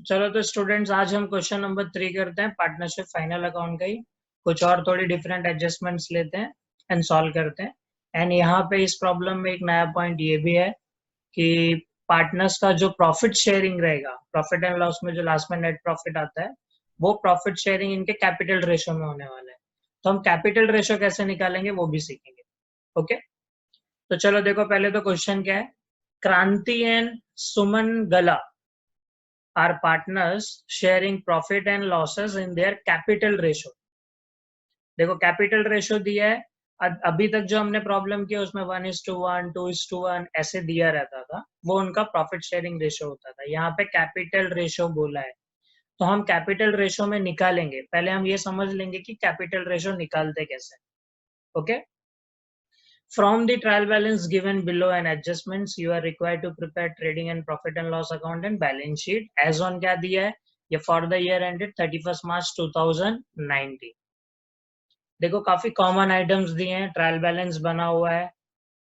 चलो तो स्टूडेंट्स आज हम क्वेश्चन नंबर 3 करते हैं पार्टनरशिप फाइनल अकाउंट का ही। कुछ और थोड़ी डिफरेंट एडजस्टमेंट्स लेते हैं एंड सॉल्व करते हैं। एंड यहाँ पे इस प्रॉब्लम में एक नया पॉइंट ये भी है कि पार्टनर्स का जो प्रॉफिट शेयरिंग रहेगा, प्रॉफिट एंड लॉस में जो लास्ट में नेट प्रॉफिट आता है, वो प्रॉफिट शेयरिंग इनके कैपिटल रेशो में होने वाला है। तो हम कैपिटल रेशो कैसे निकालेंगे वो भी सीखेंगे। ओके, तो चलो देखो, पहले तो क्वेश्चन क्या है। क्रांति एंड सुमन गला are partners sharing profit and losses in their capital ratio। देखो कैपिटल रेशो दिया है, अभी तक जो हमने प्रॉब्लम किया उसमें 1:1, 2:1 ऐसे दिया रहता था, वो उनका प्रॉफिट शेयरिंग रेशो होता था। यहाँ पे कैपिटल रेशो बोला है तो हम कैपिटल रेशो में निकालेंगे। पहले हम ये समझ लेंगे कि कैपिटल रेशो निकालते कैसे। Okay, From the trial balance given below and adjustments, you are required to prepare trading and profit and loss account and balance sheet as on क्या दिया है, ये for the year ended 31st March 2019। देखो काफी common items दिए हैं, trial balance बना हुआ है,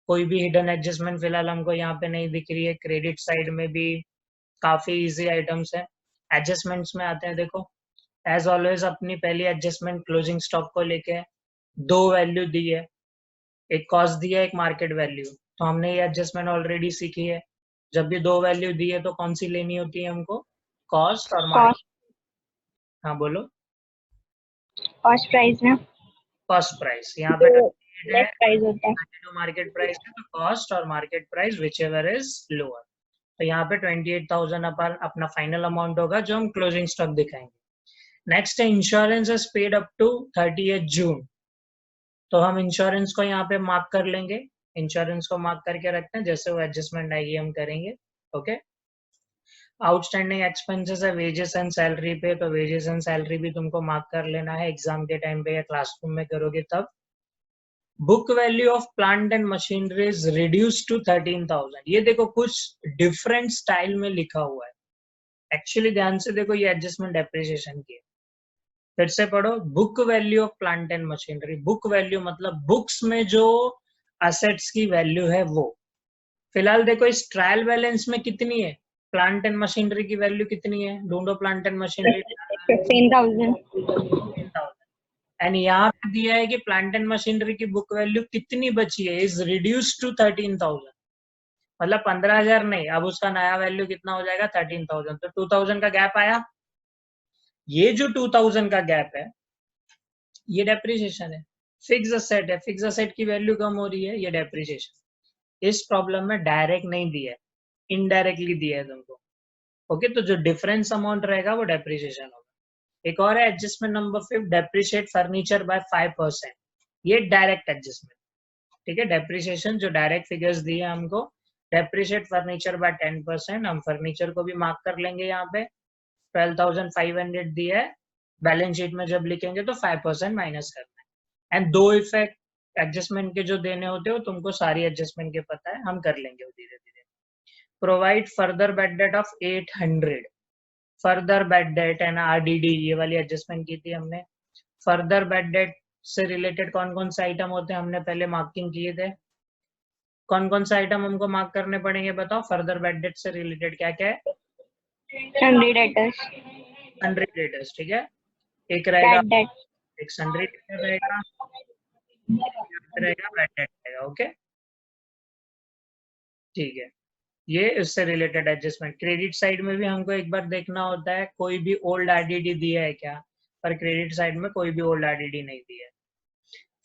कोई भी हिडन एडजस्टमेंट फिलहाल हमको यहाँ पे नहीं दिख रही है। क्रेडिट साइड में भी काफी इजी आइटम्स है। एडजस्टमेंट्स में आते हैं, देखो एज ऑलवेज अपनी पहली एडजस्टमेंट क्लोजिंग स्टॉक को लेके दो वैल्यू दी है, एक कॉस्ट दिया है, एक मार्केट वैल्यू। तो हमने ये एडजस्टमेंट ऑलरेडी सीखी है। जब भी दो वैल्यू दी है तो कौन सी लेनी होती है हमको, कॉस्ट और मार्केट। हाँ बोलो, कॉस्ट प्राइस ना, कॉस्ट प्राइस। यहाँ पे नेट प्राइस होता है, मार्केट प्राइस है तो कॉस्ट और market price which ever is lower. तो यहाँ पे 28,000 अपना फाइनल अमाउंट होगा जो हम क्लोजिंग स्टॉक दिखाएंगे। नेक्स्ट है insurance is paid up to 30th June. तो हम इंश्योरेंस को यहाँ पे मार्क कर लेंगे, इंश्योरेंस को मार्क करके रखते हैं, जैसे वो एडजस्टमेंट आएगी हम करेंगे। ओके, आउटस्टैंडिंग एक्सपेंसेस है वेजेस एंड सैलरी पे, तो वेजेस एंड सैलरी भी तुमको मार्क कर लेना है एग्जाम के टाइम पे या क्लासरूम में करोगे तब। Book value of plant and machinery is reduce to 13,000। ये देखो कुछ डिफरेंट स्टाइल में लिखा हुआ है, एक्चुअली ध्यान से देखो, ये एडजस्टमेंट डेप्रिसिएशन की है। फिर से पढ़ो, book value of plant and machinery. Book value मतलब बुक्स में जो असेट्स की वैल्यू है वो। फिलहाल देखो इस ट्रायल बैलेंस में कितनी है, प्लांट एंड मशीनरी की वैल्यू कितनी है, ढूंढो प्लांट एंड मशीनरी। 15,000। एंड यहाँ पे दिया है कि प्लांट एंड मशीनरी की बुक वैल्यू कितनी बची है, इज रिड्यूस टू 13,000। मतलब 15,000 नहीं, अब उसका नया वैल्यू कितना हो जाएगा, 13,000। तो 2,000 का गैप आया। ये जो 2,000 का गैप है ये डेप्रिसिएशन है। फिक्स असेट है, फिक्स असेट की वैल्यू कम हो रही है, ये डेप्रिसिएशन। इस प्रॉब्लम में डायरेक्ट नहीं दिया है, इनडायरेक्टली दिया है तुमको। ओके, तो जो डिफरेंस अमाउंट रहेगा वो डेप्रिसिएशन होगा। एक और है adjustment number 5, depreciate furniture bye 5%। ये डायरेक्ट एडजस्टमेंट, ठीक है। डेप्रिसिएशन जो डायरेक्ट फिगर्स दिए हमको, डेप्रिशिएट फर्नीचर बाय 10%, हम फर्नीचर को भी मार्क कर लेंगे। यहाँ पे 12,500 दिया है, बैलेंस शीट में जब लिखेंगे तो 5% माइनस करना है। एंड दो इफेक्ट एडजस्टमेंट के जो देने होते हो तुमको सारी एडजस्टमेंट के पता है, हम कर लेंगे वो धीरे धीरे। Provide further bad debt of 800। Further bad debt and RDD, ये वाली एडजस्टमेंट की थी हमने। फर्दर बैड डेट से रिलेटेड कौन कौन से आइटम होते हैं हमने पहले मार्किंग किए थे। कौन कौन से आइटम हमको मार्क करने पड़ेंगे बताओ, फर्दर बैड डेट से रिलेटेड क्या क्या है। सन्ड्री डेटर्स, सन्ड्री डेटर्स, ठीक है। एक रहेगा, बैड डेट, एक सन्ड्री डेटर रहेगा, रहेगा बैड डेट रहेगा। ओके, ठीक है। ये इससे रिलेटेड एडजस्टमेंट। क्रेडिट साइड में भी हमको एक बार देखना होता है कोई भी ओल्ड आरडीडी दिया है क्या, पर क्रेडिट साइड में कोई भी ओल्ड आरडीडी नहीं दिया है।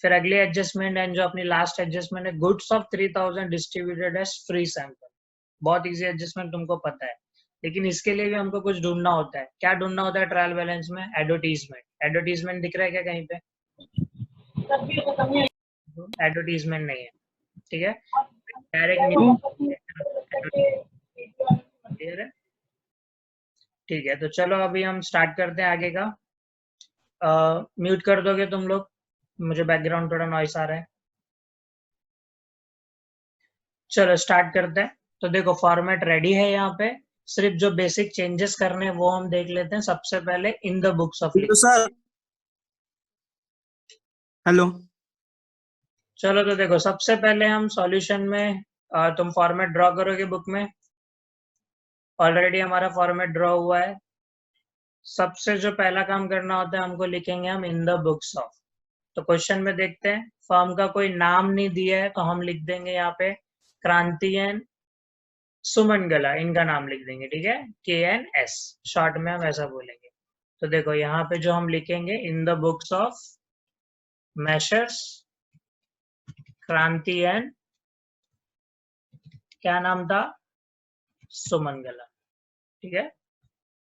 फिर अगली एडजस्टमेंट एंड जो अपनी लास्ट एडजस्टमेंट है, goods of 3,000 distributed as free sample. बहुत इजी एडजस्टमेंट तुमको पता है, लेकिन इसके लिए भी हमको कुछ ढूंढना होता है। क्या ढूंढना होता है ट्रायल बैलेंस में, एडवर्टीजमेंट। एडवर्टीजमेंट दिख रहा है क्या कहीं पे, एडवर्टीजमेंट नहीं है, ठीक है। डायरेक्ट क्लियर है, ठीक है। तो चलो अभी हम स्टार्ट करते हैं आगे का। म्यूट कर दोगे तुम लोग, मुझे बैकग्राउंड थोड़ा नॉइस आ रहा है। चलो स्टार्ट करते हैं। तो देखो फॉर्मेट रेडी है, यहाँ पे सिर्फ जो बेसिक चेंजेस करने हैं वो हम देख लेते हैं। सबसे पहले इन द बुक्स ऑफ लिख। सर हेलो, चलो तो देखो सबसे पहले हम सॉल्यूशन में तुम फॉर्मेट ड्रॉ करोगे बुक में। ऑलरेडी हमारा फॉर्मेट ड्रॉ हुआ है, सबसे जो पहला काम करना होता है हमको लिखेंगे हम इन द बुक्स ऑफ। तो क्वेश्चन में देखते हैं, फर्म का कोई नाम नहीं दिया है तो हम लिख देंगे यहाँ पे क्रांति एंड सुमनगला, इनका नाम लिख देंगे, ठीक है, KNS शॉर्ट में हम ऐसा बोलेंगे। तो देखो यहाँ पे जो हम लिखेंगे इन द बुक्स ऑफ मैशर्स क्रांति एंड, क्या नाम था, सुमनगला, ठीक है,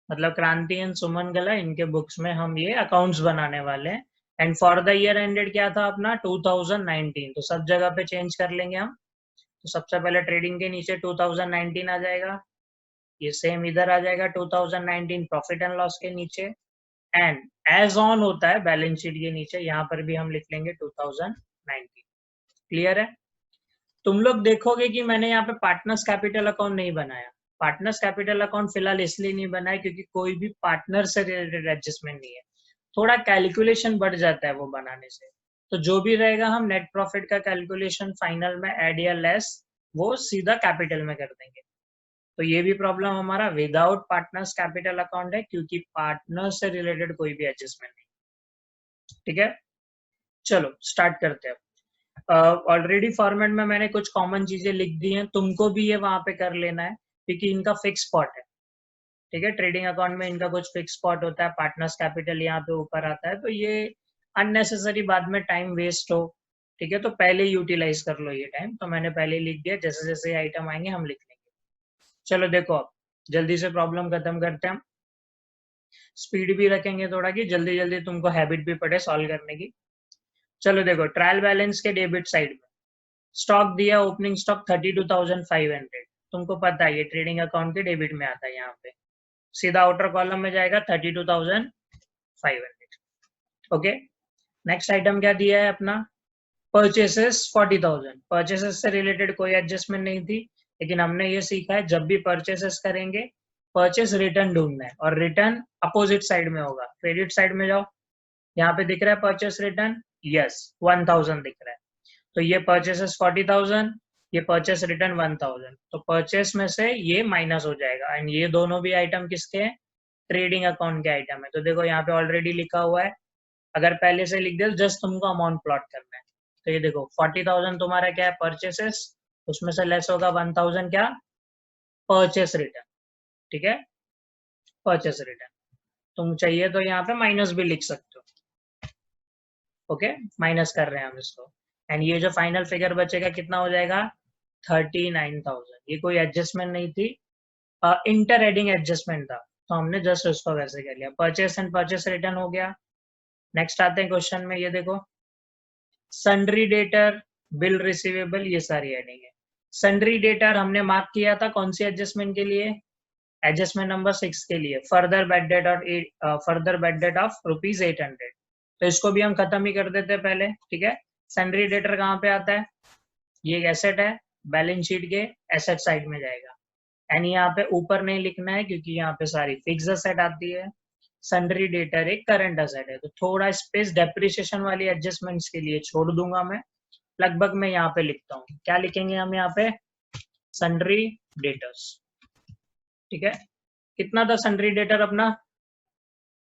मतलब क्रांति एंड सुमनगला, इनके बुक्स में हम ये अकाउंट्स बनाने वाले हैं। And for the year ended क्या था अपना 2019, तो सब जगह पे चेंज कर लेंगे हम। तो सबसे पहले ट्रेडिंग के नीचे 2019 आ जाएगा, ये सेम इधर आ जाएगा 2019 प्रॉफिट एंड लॉस के नीचे, एंड एज ऑन होता है बैलेंस शीट के नीचे, यहाँ पर भी हम लिख लेंगे 2019। क्लियर है? तुम लोग देखोगे कि मैंने यहाँ पे पार्टनर्स कैपिटल अकाउंट नहीं बनाया। पार्टनर्स कैपिटल अकाउंट फिलहाल इसलिए नहीं बनाया क्योंकि कोई भी पार्टनर से रिलेटेड एडजस्टमेंट नहीं है, थोड़ा कैलकुलेशन बढ़ जाता है वो बनाने से। तो जो भी रहेगा हम नेट प्रॉफिट का कैलकुलेशन फाइनल में ऐड या लेस वो सीधा कैपिटल में कर देंगे। तो ये भी प्रॉब्लम हमारा विदाउट पार्टनर्स कैपिटल अकाउंट है क्योंकि पार्टनर से रिलेटेड कोई भी एडजस्टमेंट नहीं। ठीक है, चलो स्टार्ट करते हैं। ऑलरेडी फॉर्मेट में मैंने कुछ कॉमन चीजें लिख दी हैं, तुमको भी ये वहां पे कर लेना है क्योंकि इनका फिक्स स्पॉट है। ठीक है, ट्रेडिंग अकाउंट में इनका कुछ फिक्स स्पॉट होता है, पार्टनर्स कैपिटल यहाँ पे ऊपर आता है, तो ये अननेसेसरी बाद में टाइम वेस्ट हो। ठीक है, तो पहले यूटिलाइज कर लो ये टाइम, तो मैंने पहले लिख दिया, जैसे जैसे आइटम आएंगे हम लिख लेंगे। चलो देखो अब जल्दी से प्रॉब्लम खत्म करते हैं हम, स्पीड भी रखेंगे थोड़ा कि जल्दी जल्दी तुमको हैबिट भी पड़े सॉल्व करने की। चलो देखो, ट्रायल बैलेंस के डेबिट साइड में स्टॉक दिया, ओपनिंग स्टॉक 32,500, तुमको पता है ये ट्रेडिंग अकाउंट के डेबिट में आता है, यहाँ पे सीधा आउटर कॉलम में जाएगा 32,500। ओके, नेक्स्ट आइटम क्या दिया है अपना, परचेसेस 40,000। परचेसेस से रिलेटेड कोई एडजस्टमेंट नहीं थी, लेकिन हमने ये सीखा है जब भी परचेसेस करेंगे परचेस रिटर्न ढूंढना है, और रिटर्न अपोजिट साइड में होगा। क्रेडिट साइड में जाओ, यहाँ पे दिख रहा है परचेस रिटर्न, यस 1000 दिख रहा है, तो ये परचेसेस 40,000, ये परचेस रिटर्न 1000, तो परचेस में से ये माइनस हो जाएगा। एंड ये दोनों भी आइटम किसके हैं, ट्रेडिंग अकाउंट के आइटम है। तो देखो यहाँ पे ऑलरेडी लिखा हुआ है, अगर पहले से लिख दे जस्ट तुमको अमाउंट प्लॉट करना है। तो ये देखो 40,000 तुम्हारा क्या है, परचेसेस, उसमें से लेस होगा 1000 क्या, परचेस रिटर्न। ठीक है, परचेस रिटर्न, तुम चाहिए तो यहाँ पे माइनस भी लिख सकते हो। ओके, माइनस कर रहे हैं हम इसको, एंड ये जो फाइनल फिगर बचेगा कितना हो जाएगा, 39,000। ये कोई एडजस्टमेंट नहीं थी, इंटर एडिंग एडजस्टमेंट था, तो हमने जस्ट उसको वैसे कर लिया। परचेस एंड परचेस रिटर्न हो गया। नेक्स्ट आते हैं क्वेश्चन में, ये देखो सन्ड्री डेटर, बिल रिसीवेबल, ये सारी एडिंग है। सन्ड्री डेटर हमने मार्क किया था कौन सी एडजस्टमेंट के लिए, एडजस्टमेंट नंबर 6 के लिए, फर्दर बैड डेट और फर्दर बैड डेट ऑफ ₹800। तो इसको भी हम खत्म ही कर देते हैं पहले। ठीक है, सन्ड्री डेटर कहाँ पे आता है, ये एक एसेट है, बैलेंस शीट के एसेट साइड में जाएगा, एंड यहाँ पे ऊपर नहीं लिखना है क्योंकि यहाँ पे सारी फिक्स एसेट आती है। सन्ड्री डेटर एक करंट एसेट है, तो थोड़ा स्पेस डेप्रिसिएशन वाली एडजस्टमेंट्स के लिए छोड़ दूंगा मैं, लगभग मैं यहाँ पे लिखता हूँ। क्या लिखेंगे हम यहाँ पे, सन्ड्री डेटर्स। ठीक है, कितना था सन्ड्री डेटर अपना,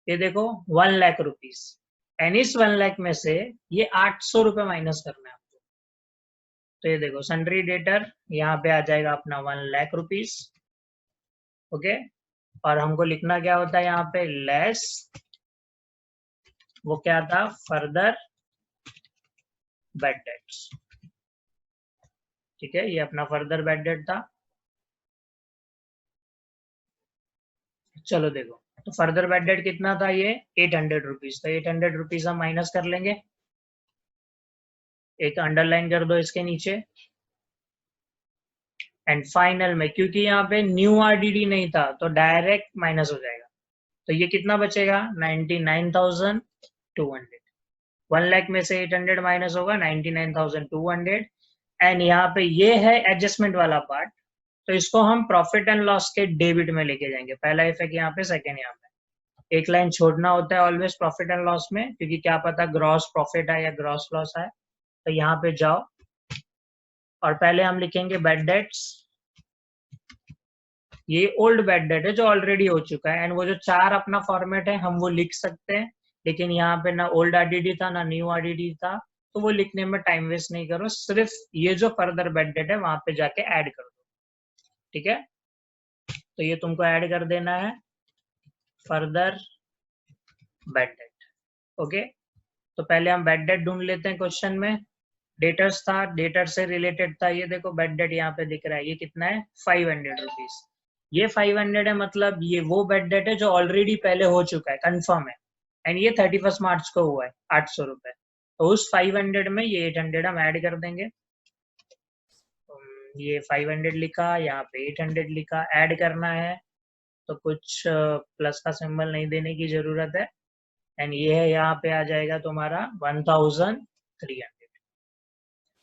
ये देखो 1 लाख रुपीज, एंड इस 1 लाख में से ये 800 रुपए माइनस करना है आपको। तो ये देखो सन्ड्री डेटर यहाँ पे आ जाएगा अपना 1 लाख रुपीज। ओके, और हमको लिखना क्या होता है यहाँ पे, लेस, वो क्या था, फर्दर बैड डेट्स। ठीक है, ये अपना फर्दर बैड डेट था। चलो देखो, तो फर्दर बैड डेट कितना था, ये 800 रुपीज, तो 800 रुपीज हम माइनस कर लेंगे, एक अंडरलाइन कर दो इसके नीचे। एंड फाइनल में क्योंकि यहाँ पे न्यू आरडीडी नहीं था तो डायरेक्ट माइनस हो जाएगा, तो ये कितना बचेगा, 99,200। 1 लाख में से 800 माइनस होगा 99,200। एंड यहाँ पे ये है एडजस्टमेंट वाला पार्ट, तो इसको हम प्रॉफिट एंड लॉस के डेबिट में लेके जाएंगे। पहला इफेक्ट यहाँ पे, सेकंड यहाँ पे। एक लाइन छोड़ना होता है ऑलवेज प्रॉफिट एंड लॉस में, क्योंकि क्या पता ग्रॉस प्रॉफिट है या ग्रॉस लॉस है। तो यहाँ पे जाओ और पहले हम लिखेंगे बैड डेट्स, ये ओल्ड बैड डेट है जो ऑलरेडी हो चुका है, एंड वो जो 4 अपना फॉर्मेट है हम वो लिख सकते हैं, लेकिन यहाँ पे ना ओल्ड आरडीडी था ना न्यू आरडीडी था, तो वो लिखने में टाइम वेस्ट नहीं करो, सिर्फ ये जो फर्दर बैड डेट है वहां पे जाके ऐड कर दो। ठीक है, तो ये तुमको ऐड कर देना है फर्दर बैड डेट। ओके, तो पहले हम बैड डेट ढूंढ लेते हैं क्वेश्चन में। डेटर्स था, डेटर से रिलेटेड था, ये देखो बैड डेट यहाँ पे दिख रहा है, ये कितना है 500 रुपीज। ये 500 है, मतलब ये वो बैड डेट है जो ऑलरेडी पहले हो चुका है, कंफर्म है, एंड ये 31 मार्च को हुआ है 800 रुपए। तो उस 500 में ये 800 हम ऐड कर देंगे। ये 500 लिखा, यहाँ पे 800 लिखा, ऐड करना है तो कुछ प्लस का सिंबल नहीं देने की जरूरत है, एंड ये है यहाँ पे आ जाएगा तुम्हारा 1300।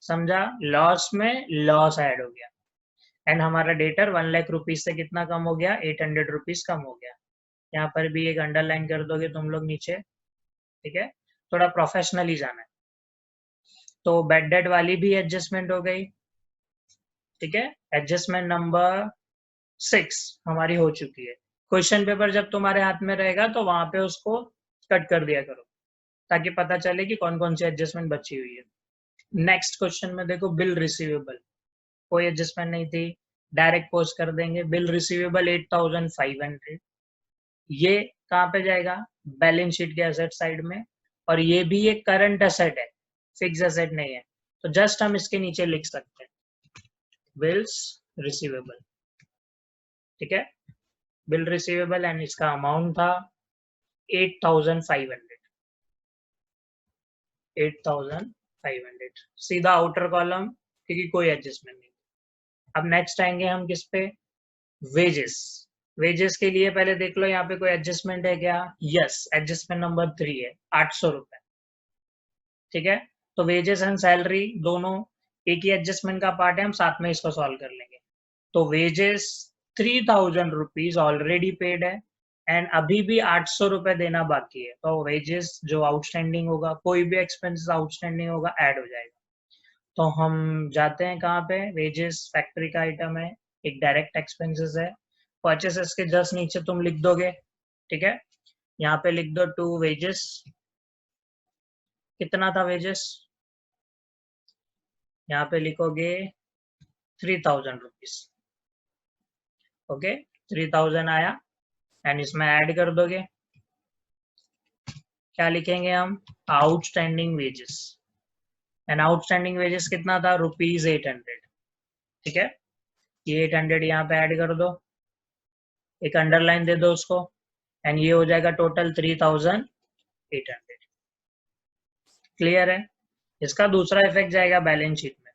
समझा, लॉस में लॉस ऐड हो गया, एंड हमारा डेटर 1 लाख रुपीज से कितना कम हो गया, 800 रुपीज कम हो गया। यहाँ पर भी एक अंडरलाइन कर दोगे तुम लोग नीचे। ठीक है, थोड़ा प्रोफेशनली जाना है। तो बैड डेट वाली भी एडजस्टमेंट हो गई। ठीक है, एडजस्टमेंट नंबर 6 हमारी हो चुकी है। क्वेश्चन पेपर जब तुम्हारे हाथ में रहेगा तो वहां पे उसको कट कर दिया करो, ताकि पता चले कि कौन कौन सी एडजस्टमेंट बची हुई है। नेक्स्ट क्वेश्चन में देखो, बिल रिसीवेबल, कोई एडजस्टमेंट नहीं थी, डायरेक्ट पोस्ट कर देंगे। बिल रिसीवेबल 8500, ये कहाँ पे जाएगा, बैलेंस शीट के एसेट साइड में, और ये भी एक करंट एसेट है, फिक्स एसेट नहीं है, तो जस्ट हम इसके नीचे लिख सकते हैं बिल्स रिसीवेबल। ठीक है, बिल रिसीवेबल, एंड इसका अमाउंट था 8500। 8500 सीधा आउटर कॉलम, क्योंकि कोई एडजस्टमेंट नहीं। अब नेक्स्ट आएंगे हम किस पे, वेजेस। वेजेस के लिए पहले देख लो यहाँ पे कोई एडजस्टमेंट है क्या, यस, एडजस्टमेंट नंबर 3 है, 800 रुपए। ठीक है, तो वेजेस एंड सैलरी दोनों एक ही एडजस्टमेंट का पार्ट है, हम साथ में इसको सॉल्व कर लेंगे। तो वेजेस 3000 रुपीज ऑलरेडी पेड है, एंड अभी भी 800 रुपए देना बाकी है, तो वेजेस जो आउटस्टैंडिंग होगा, कोई भी एक्सपेंसेस आउटस्टैंडिंग होगा ऐड हो जाएगा। तो हम जाते हैं कहाँ पे, वेजेस फैक्ट्री का आइटम है, एक डायरेक्ट एक्सपेंसेस है, परचेसेस के जस्ट नीचे तुम लिख दोगे। ठीक है, यहाँ पे लिख दो टू वेजेस, कितना था वेजेस, यहाँ पे लिखोगे 3000 रुपीज। ओके, 3000 आया, एंड इसमें ऐड कर दोगे, क्या लिखेंगे हम, outstanding wages, and outstanding wages कितना था, ₹800। ठीक है, ये 800 यहाँ पे ऐड कर दो, एक अंडरलाइन दे दो उसको, एंड ये हो जाएगा टोटल 3800। क्लियर है, इसका दूसरा इफेक्ट जाएगा बैलेंस शीट में।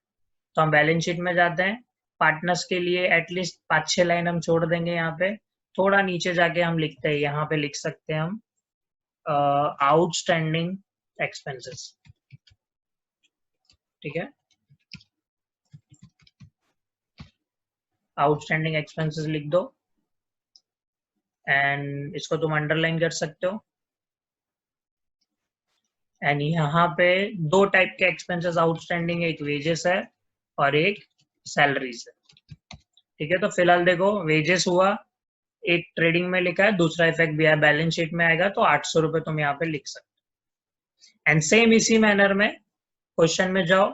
तो हम बैलेंस शीट में जाते हैं, पार्टनर्स के लिए एटलीस्ट 5-6 लाइन हम छोड़ देंगे यहाँ पे, थोड़ा नीचे जाके हम लिखते हैं, यहाँ पे लिख सकते हैं हम आउटस्टैंडिंग एक्सपेंसेस। ठीक है, आउटस्टैंडिंग एक्सपेंसेस लिख दो, एंड इसको तुम अंडरलाइन कर सकते हो। एंड यहाँ पे 2 टाइप के एक्सपेंसेस आउटस्टैंडिंग है, एक वेजेस है और एक सैलरीज है। ठीक है, तो फिलहाल देखो वेजेस हुआ, एक ट्रेडिंग में लिखा है, दूसरा इफेक्ट भी है बैलेंस शीट में आएगा, तो 800 रुपए तुम यहाँ पे लिख सकते हो। एंड सेम इसी मैनर में क्वेश्चन में जाओ,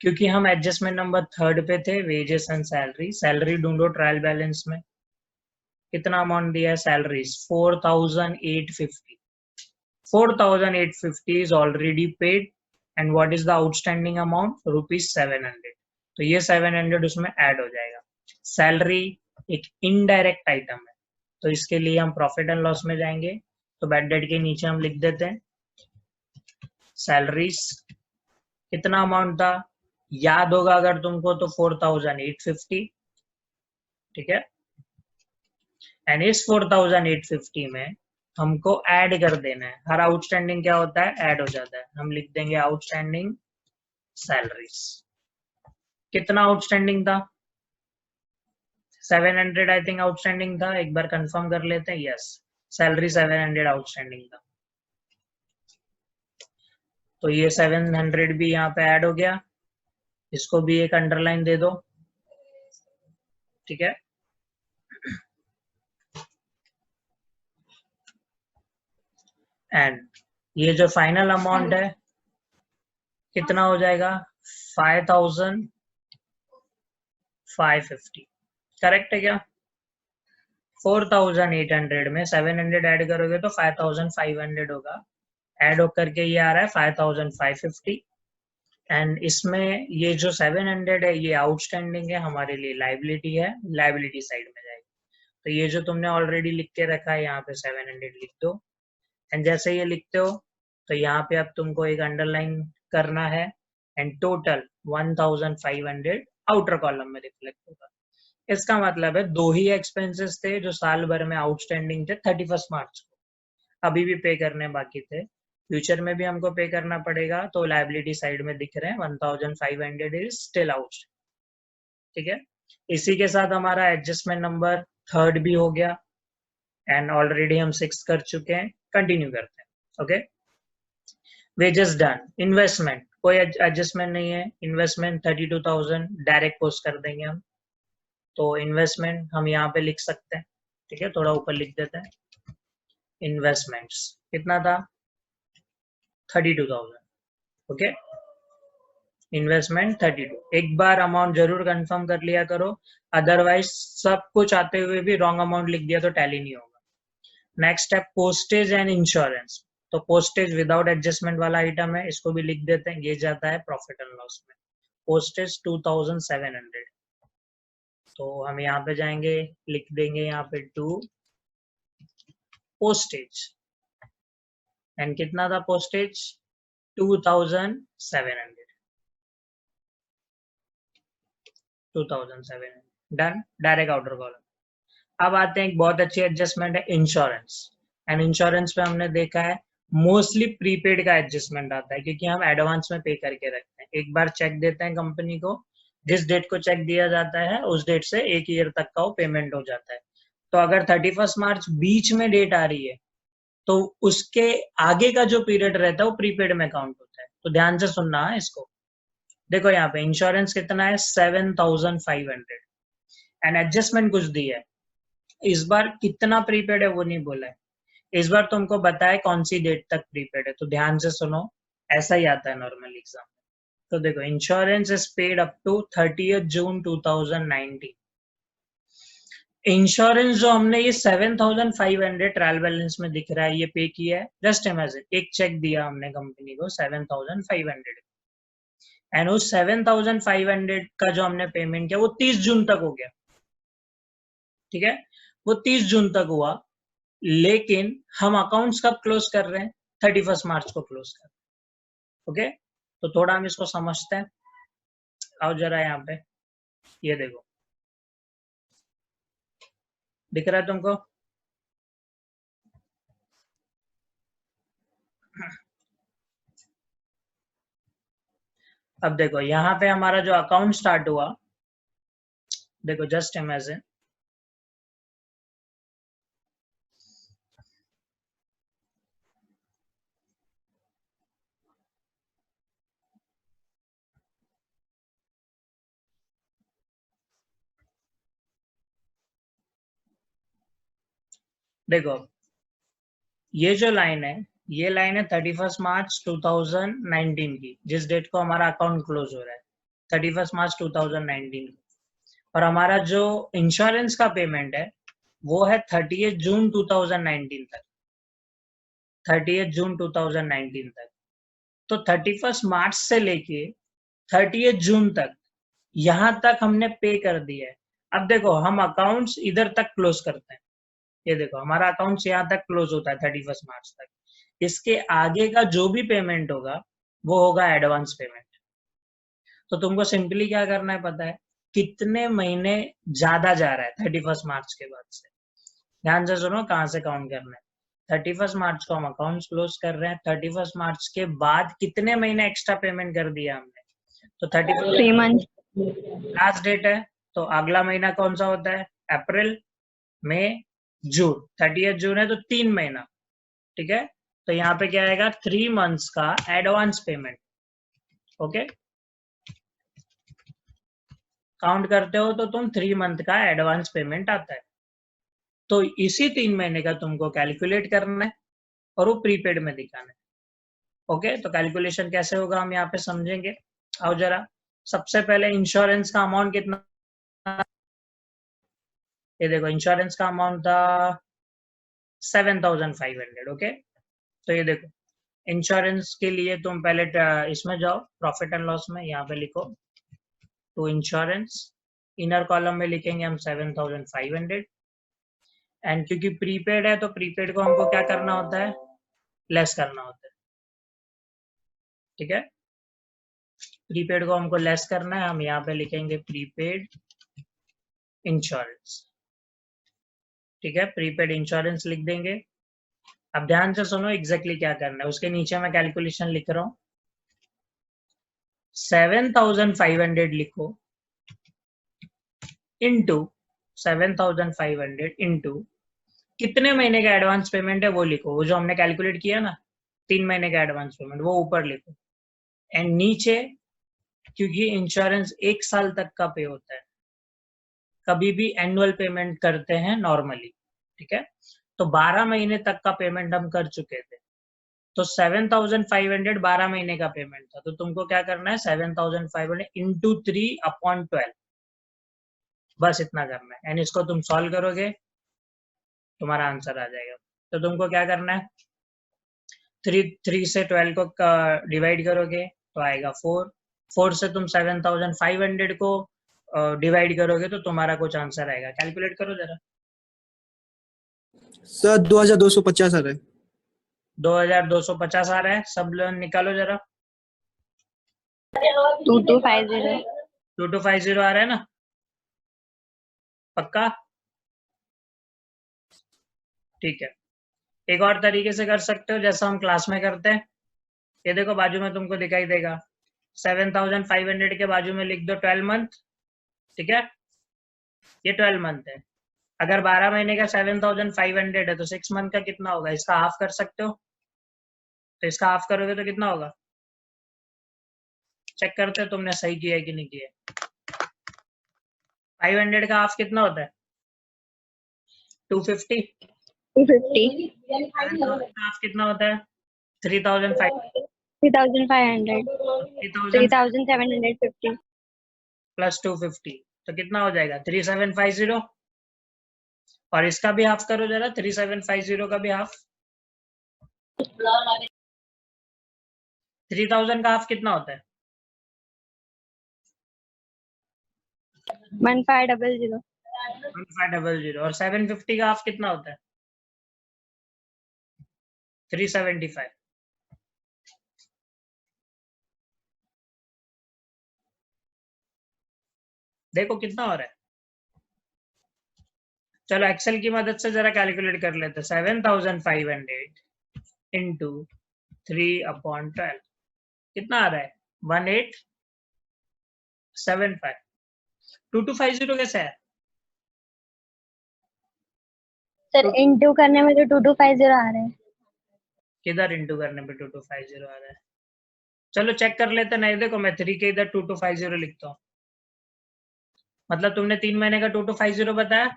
क्योंकि हम एडजस्टमेंट नंबर 3 पे थे, वेजेस एंड सैलरी। सैलरी ढूंढो ट्रायल बैलेंस में, कितना अमाउंट दिया है, salaries 4850। 4850 is already paid, and what is the outstanding amount, ₹700। तो ये 700 उसमें ऐड हो जाएगा। सैलरी एक इनडायरेक्ट आइटम है, तो इसके लिए हम प्रॉफिट एंड लॉस में जाएंगे, तो बैड डेट के नीचे हम लिख देते हैं सैलरीज, कितना अमाउंट था, याद होगा अगर तुमको तो 4850। ठीक है, एंड इस 4850 में हमको ऐड कर देना है, हर आउटस्टैंडिंग क्या होता है, ऐड हो जाता है, हम लिख देंगे आउटस्टैंडिंग सैलरीज। कितना आउटस्टैंडिंग था, 700 आई थिंक आउटस्टैंडिंग था, एक बार कंफर्म कर लेते हैं, यस, सैलरी 700 आउटस्टैंडिंग था, तो ये 700 भी यहाँ पे ऐड हो गया, इसको भी एक अंडरलाइन दे दो। ठीक है, एंड ये जो फाइनल अमाउंट है कितना हो जाएगा 5550, करेक्ट है क्या? 4800 में 700 ऐड करोगे तो 5500 होगा, ऐड होकर के ये आ रहा है 5550 एंड इसमें ये जो 700 है ये आउटस्टैंडिंग है, हमारे लिए लाइबिलिटी है, लाइबिलिटी साइड में जाएगी। तो ये जो तुमने ऑलरेडी लिख के रखा है यहाँ पे 700 लिख दो एंड जैसे ये लिखते हो तो यहाँ पे अब तुमको एक अंडरलाइन करना है एंड टोटल 1500 आउटर कॉलम में रिफ्लेक्ट होगा। इसका मतलब है दो ही एक्सपेंसेस थे जो साल भर में आउटस्टैंडिंग थे 31 मार्च को, अभी भी पे करने बाकी थे, फ्यूचर में भी हमको पे करना पड़ेगा, तो लाइबिलिटी साइड में दिख रहे हैं 1500 इज स्टिल आउट। ठीक है, इसी के साथ हमारा एडजस्टमेंट नंबर थर्ड भी हो गया एंड ऑलरेडी हम 6 कर चुके हैं, कंटिन्यू करते हैं। Okay, wages done. इन्वेस्टमेंट कोई एडजस्टमेंट नहीं है, इन्वेस्टमेंट 32,000 डायरेक्ट पोस्ट कर देंगे हम, तो इन्वेस्टमेंट हम यहाँ पे लिख सकते हैं। ठीक है, थोड़ा ऊपर लिख देते हैं, इन्वेस्टमेंट्स कितना था 32,000। Okay, investment 32। एक बार अमाउंट जरूर कंफर्म कर लिया करो, अदरवाइज सब कुछ आते हुए भी रॉन्ग अमाउंट लिख दिया तो टैली नहीं होगा। नेक्स्ट है पोस्टेज एंड इंश्योरेंस, तो पोस्टेज विदाउट एडजस्टमेंट वाला आइटम है, इसको भी लिख देते हैं, ये जाता है प्रॉफिट एंड लॉस में। पोस्टेज 2700, तो हम यहाँ पे जाएंगे, लिख देंगे यहाँ पे 2 पोस्टेज एंड कितना था postage 2700, 2700 done, direct outer column. अब आते हैं एक बहुत अच्छी एडजस्टमेंट है इंश्योरेंस एंड इंश्योरेंस पे हमने देखा है मोस्टली प्रीपेड का एडजस्टमेंट आता है क्योंकि हम एडवांस में पे करके रखते हैं, एक बार चेक देते हैं कंपनी को, जिस डेट को चेक दिया जाता है उस डेट से 1 ईयर तक का वो पेमेंट हो जाता है। तो अगर 31 मार्च बीच में डेट आ रही है तो उसके आगे का जो पीरियड रहता है वो प्रीपेड में काउंट होता है, तो ध्यान से सुनना है इसको। देखो यहाँ पे इंश्योरेंस कितना है 7500 एंड एडजस्टमेंट कुछ दी है, इस बार कितना प्रीपेड है वो नहीं बोला है, इस बार तुमको बताए कौन सी डेट तक प्रीपेड है, तो ध्यान से सुनो, ऐसा ही आता है नॉर्मल एग्जाम में। तो देखो insurance is paid up to 30th June 2019। Insurance जो हमने ये 7500 ट्रायल बैलेंस में दिख रहा है ये पे किया है, जस्ट इमेजिन एक चेक दिया हमने कंपनी को 7500 एंड उस 7500 का जो हमने पेमेंट किया वो 30 जून तक हो गया। ठीक है, वो 30 जून तक हुआ, लेकिन हम अकाउंट्स कब क्लोज कर रहे हैं 31 मार्च को क्लोज कर रहे हैं। ओके, तो थोड़ा हम इसको समझते हैं, आओ जरा यहाँ पे, ये देखो दिख रहा है तुमको? अब देखो यहाँ पे हमारा जो अकाउंट स्टार्ट हुआ, देखो जस्ट इमेजिन, देखो ये जो लाइन है ये लाइन है 31 मार्च 2019 की, जिस डेट को हमारा अकाउंट क्लोज हो रहा है 31 मार्च 2019 को, और हमारा जो इंश्योरेंस का पेमेंट है वो है 30th जून 2019 तक, 30th जून 2019 तक। तो 31 मार्च से लेके 30th जून तक यहां तक हमने पे कर दिया है। अब देखो हम अकाउंट्स इधर तक क्लोज करते हैं, ये देखो हमारा अकाउंट्स यहाँ तक क्लोज होता है 31 मार्च तक, इसके आगे का जो भी पेमेंट होगा वो होगा एडवांस पेमेंट। तो तुमको सिंपली क्या करना है पता है, कितने महीने ज्यादा जा रहा है 31 मार्च के बाद से, ध्यान से सुनो कहाँ से काउंट करना है। 31 मार्च को हम अकाउंट्स क्लोज कर रहे हैं, 31 मार्च के बाद कितने महीने एक्स्ट्रा पेमेंट कर दिया हमने, तो 31 3 months. लास्ट डेट है, तो अगला महीना कौन सा होता है अप्रैल मई जून, 30th जून है तो 3 महीना। ठीक है, तो यहाँ पे क्या आएगा 3 मंथ्स का एडवांस पेमेंट। ओके, काउंट करते हो तो तुम 3 मंथ का एडवांस पेमेंट आता है, तो इसी 3 महीने का तुमको कैलकुलेट करना है। और वो प्रीपेड में दिखाना है। ओके, तो कैलकुलेशन कैसे होगा हम यहाँ पे समझेंगे। आओ जरा, सबसे पहले इंश्योरेंस का अमाउंट कितना, ये देखो इंश्योरेंस का अमाउंट था 7,500। ओके, तो ये देखो इंश्योरेंस के लिए तुम पहले इसमें जाओ, प्रॉफिट एंड लॉस में, यहाँ पे लिखो टू इंश्योरेंस, इनर कॉलम में लिखेंगे हम 7,500। एंड क्योंकि प्रीपेड है तो प्रीपेड को हमको क्या करना होता है, लेस करना होता है। ठीक है, प्रीपेड को हमको लेस करना है, हम यहाँ पे लिखेंगे प्रीपेड इंश्योरेंस। ठीक है, प्रीपेड इंश्योरेंस लिख देंगे। अब ध्यान से सुनो एग्जैक्टली क्या करना है, उसके नीचे मैं कैलकुलेशन लिख रहा हूँ। 7,500 लिखो इंटू 7,500 इंटू कितने महीने का एडवांस पेमेंट है वो लिखो, वो जो हमने कैलकुलेट किया ना 3 महीने का एडवांस पेमेंट, वो ऊपर लिखो। एंड नीचे, क्योंकि इंश्योरेंस 1 साल तक का पे होता है, कभी भी एनुअल पेमेंट करते हैं नॉर्मली। ठीक है, तो 12 महीने तक का पेमेंट हम कर चुके थे, तो 7,500 12 महीने का पेमेंट था, तो तुमको क्या करना है 7,500 इंटू 3/12, बस इतना करना है। एंड इसको तुम सॉल्व करोगे तुम्हारा आंसर आ जाएगा। तो तुमको क्या करना है, 3 से 12 को डिवाइड करोगे तो आएगा 4 से तुम 7,500 को डिवाइड करोगे तो तुम्हारा कुछ आंसर आएगा। कैलकुलेट करो जरा। सर 2250 आ रहा है। 2250 आ रहा है, सब लोग निकालो जरा। 2250 2250 आ रहा है ना, पक्का? ठीक है, एक और तरीके से कर सकते हो जैसा हम क्लास में करते हैं। ये देखो बाजू में तुमको दिखाई देगा 7,500 के बाजू में लिख दो 12 मंथ। ठीक है, ये 12 मंथ है। अगर 12 महीने का 7,500 है तो 6 मंथ का कितना होगा, इसका हाफ कर सकते हो, तो इसका हाफ करोगे तो कितना होगा, चेक करते हो तुमने सही किया है कि नहीं किया है। 500 का हाफ कितना होता है, 250। 250 का हाफ कितना होता है, 3,500। 3,500 3,750 प्लस 250 तो कितना हो जाएगा 3,750। और इसका भी हाफ करो जरा, 3,750 का भी हाफ। 3,000 का हाफ कितना होता है, 1500 1500। और 750 का हाफ कितना होता है, 375। देखो कितना हो रहा है। चलो एक्सेल की मदद से जरा कैलकुलेट कर लेते हैं। 7,500 इंटू 3/12 कितना आ रहा है, 1875। 2250 कैसे है, सर इंटू करने में तो 2250 आ रहे हैं। किधर इंटू करने पे 2250 आ रहा है, चलो चेक कर लेते नहीं। देखो मैं 3 के इधर 2250 लिखता हूँ, मतलब तुमने 3 महीने का 2250 बताया,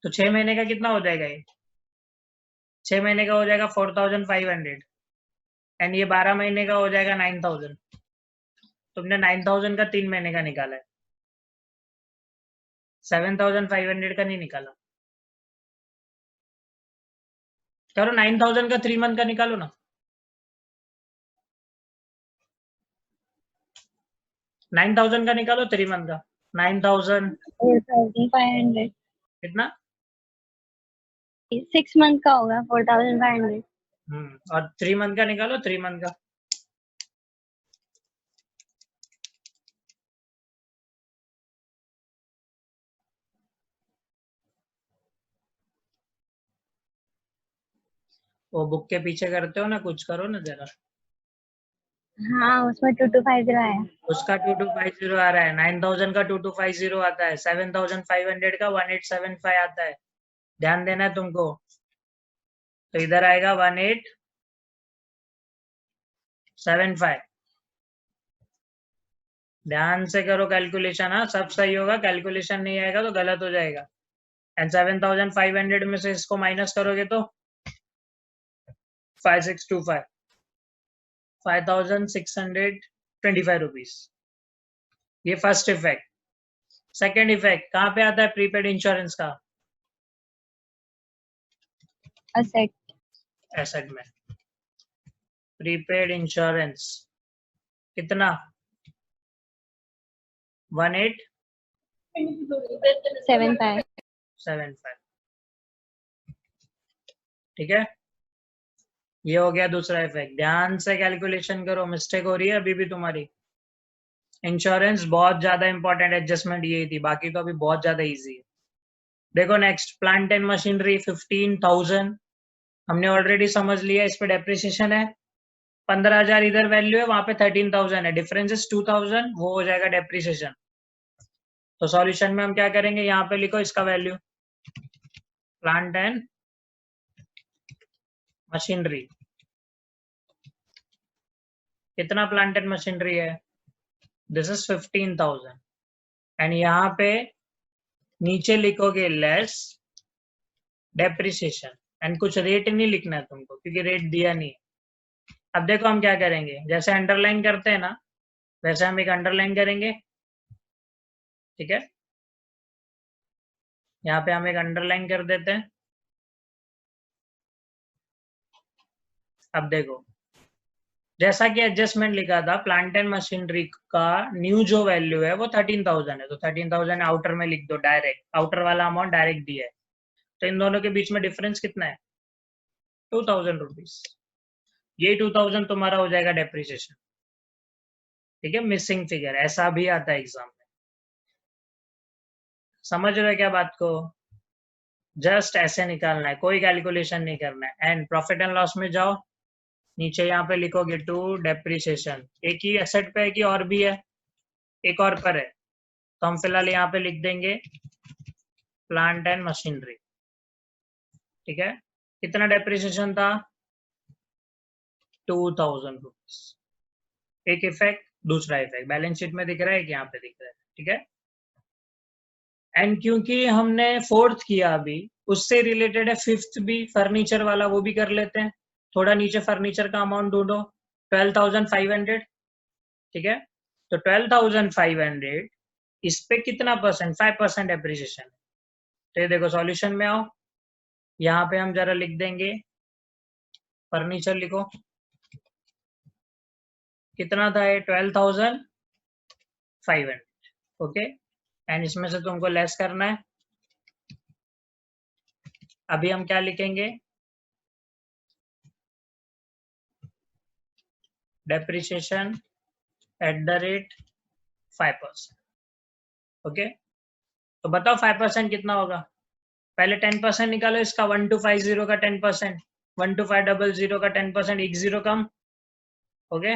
तो 6 महीने का कितना हो जाएगा, ये 6 महीने का हो जाएगा 4,500। एंड ये 12 महीने का हो जाएगा 9,000। तुमने 9,000 का 3 महीने का निकाला है, 7,500 का नहीं निकाला। करो 9,000 का 3 मंथ का निकालो ना। 9,000 का निकालो 3 मंथ का। 9,000 4,500 कितना, 6 मंथ का होगा 4,500। और 3 मंथ का निकालो, 3 मंथ का। वो बुक के पीछे करते हो ना, कुछ करो ना जरा। हाँ उसमें 2250 आया। उसका 2250 आ रहा है, 9,000 का 2250 आता है, 7,500 का 1875 आता है। ध्यान देना है तुमको, तो इधर आएगा 1875। ध्यान से करो कैलकुलेशन, हाँ सब सही होगा, कैलकुलेशन नहीं आएगा तो गलत हो जाएगा। एंड 7,500 में से इसको माइनस करोगे तो 5625, 5625 रुपीज। ये फर्स्ट इफेक्ट। सेकेंड इफेक्ट कहाँ पे आता है प्रीपेड इंश्योरेंस का? असेट। एसेट में। प्रीपेड इंश्योरेंस कितना? 1875। 75। ठीक है, ये हो गया दूसरा इफेक्ट। ध्यान से कैलकुलेशन करो, मिस्टेक हो रही है अभी भी तुम्हारी। इंश्योरेंस बहुत ज्यादा इंपॉर्टेंट एडजस्टमेंट ये थी, बाकी तो अभी बहुत ज्यादा इजी है। देखो नेक्स्ट, प्लांट एंड मशीनरी 15,000 हमने ऑलरेडी समझ लिया, इस पे डेप्रिसिएशन है। 15,000 इधर वैल्यू है, वहां पे 13,000 है, डिफरेंस इज 2,000, वो हो जाएगा डेप्रिसिएशन। तो सॉल्यूशन में हम क्या करेंगे, यहाँ पे लिखो इसका वैल्यू, प्लांट एंड मशीनरी। कितना प्लांट एंड मशीनरी है? दिस इज 15,000 एंड यहाँ पे नीचे लिखोगे लेस डेप्रिसिएशन एंड कुछ रेट नहीं लिखना है तुमको, क्योंकि रेट दिया नहीं है। अब देखो हम क्या करेंगे, जैसे अंडरलाइन करते हैं ना, वैसे हम एक अंडरलाइन करेंगे। ठीक है, यहाँ पे हम एक अंडरलाइन कर देते हैं। अब देखो, जैसा कि एडजस्टमेंट लिखा था, प्लांट एंड मशीनरी का न्यू जो वैल्यू है वो 13,000 है, तो 13,000 आउटर में लिख दो डायरेक्ट, आउटर वाला अमाउंट डायरेक्ट दिया है। तो इन दोनों के बीच में डिफरेंस कितना है? 2,000 रुपीज। ये 2,000 तुम्हारा हो जाएगा डेप्रिसिएशन। ठीक है, मिसिंग फिगर ऐसा भी आता है एग्जाम में। समझ रहे हो क्या बात को? जस्ट ऐसे निकालना है, कोई कैलकुलेशन नहीं करना है। एंड प्रॉफिट एंड लॉस में जाओ, नीचे यहाँ पे लिखोगे टू डेप्रिसिएशन। एक ही एसेट पे है कि और भी है? एक और पर है, तो हम फिलहाल यहाँ पे लिख देंगे प्लांट एंड मशीनरी। ठीक है, कितना डेप्रिसिएशन था? 2,000 रुपीज। एक इफेक्ट। दूसरा इफेक्ट बैलेंस शीट में दिख रहा है कि यहाँ पे दिख रहा है? ठीक है, एंड क्योंकि हमने फोर्थ किया अभी, उससे रिलेटेड है फिफ्थ भी, फर्नीचर वाला, वो भी कर लेते हैं। थोड़ा नीचे फर्नीचर का अमाउंट ढूंढो, 12,500। ठीक है, तो 12,500 इस पे कितना परसेंट? 5% एप्रिसिएशन। तो ये देखो सॉल्यूशन में आओ, यहाँ पे हम जरा लिख देंगे, फर्नीचर लिखो, कितना था ये? 12,500। ओके, एंड इसमें से तुमको लेस करना है। अभी हम क्या लिखेंगे? Depreciation at the rate 5%। Okay, तो बताओ 5% कितना होगा? पहले 10% निकालो इसका, 1250 का 10%, 12,500 का 10%, एक जीरो कम। ओके,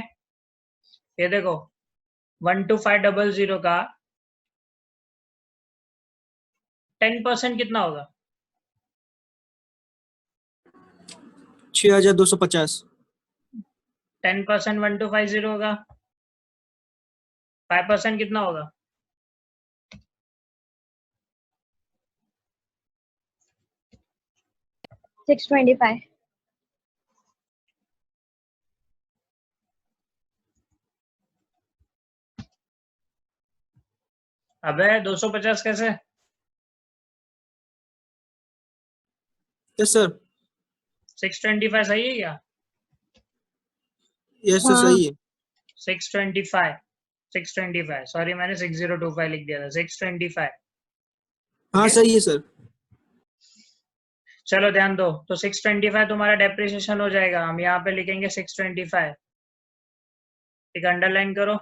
ये देखो 12,500 का 10% कितना होगा? 6,250। 10% 1250 होगा, 5% कितना होगा? 625। अबे 250 कैसे? Yes sir. 625 सही है क्या? यस सर, हाँ सही है। 625 सॉरी, मैंने 6025 लिख दिया था, 625। हाँ ओके, सही है सर। चलो ध्यान दो, तो 625 तुम्हारा डेप्रिसिएशन हो जाएगा। हम यहाँ पे लिखेंगे 625, एक अंडरलाइन करो।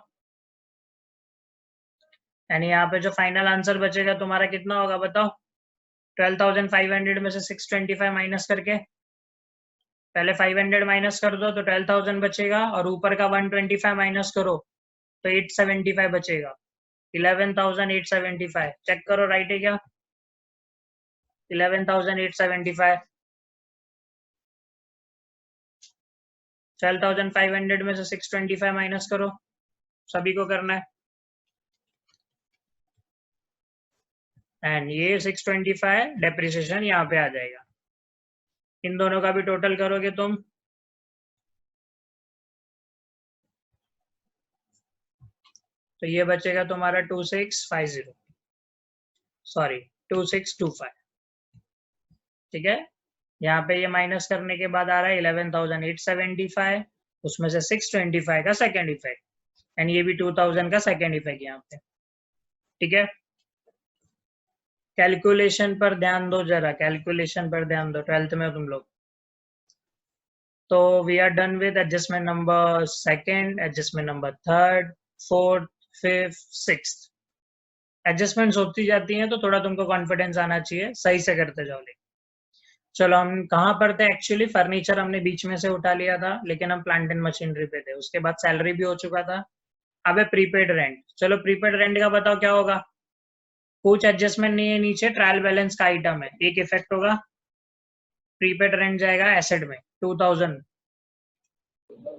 यानी यहाँ पे जो फाइनल आंसर बचेगा तुम्हारा कितना होगा बताओ? 12,500 में से 625 माइनस करके, पहले 500 माइनस कर दो तो 12,000 बचेगा, और ऊपर का 125 माइनस करो तो 875 बचेगा। 11,875 चेक करो राइट है क्या? 11,875। 12,500 में से 625 माइनस करो, सभी को करना है। एंड ये 625 डेप्रिसिएशन यहाँ पे आ जाएगा। इन दोनों का भी टोटल करोगे तुम तो ये बचेगा तुम्हारा 2650, सॉरी 2625, ठीक है। यहाँ पे ये माइनस करने के बाद आ रहा है 11,875, उसमें से 625 का सेकेंड इफेक्ट, एंड ये भी 2000 का सेकेंड इफेक्ट यहाँ पे, ठीक है। कैलकुलेशन पर ध्यान दो जरा, कैलकुलेशन पर ध्यान दो, 12th में हो तुम लोग। तो we are done with adjustment number second, adjustment number third, fourth, fifth, sixth. Adjustments होती जाती हैं तो थोड़ा तुमको कॉन्फिडेंस आना चाहिए, सही से करते जाओ। लेकिन चलो हम कहाँ पर थे एक्चुअली, फर्नीचर हमने बीच में से उठा लिया था, लेकिन हम प्लांट एंड मशीनरी पे थे। उसके बाद सैलरी भी हो चुका था। अब है प्रीपेड रेंट। चलो प्रीपेड रेंट का बताओ क्या होगा। कुछ एडजस्टमेंट नहीं है, नीचे ट्रायल बैलेंस का आइटम है, एक इफेक्ट होगा, प्रीपेड रेंट जाएगा एसेट में 2000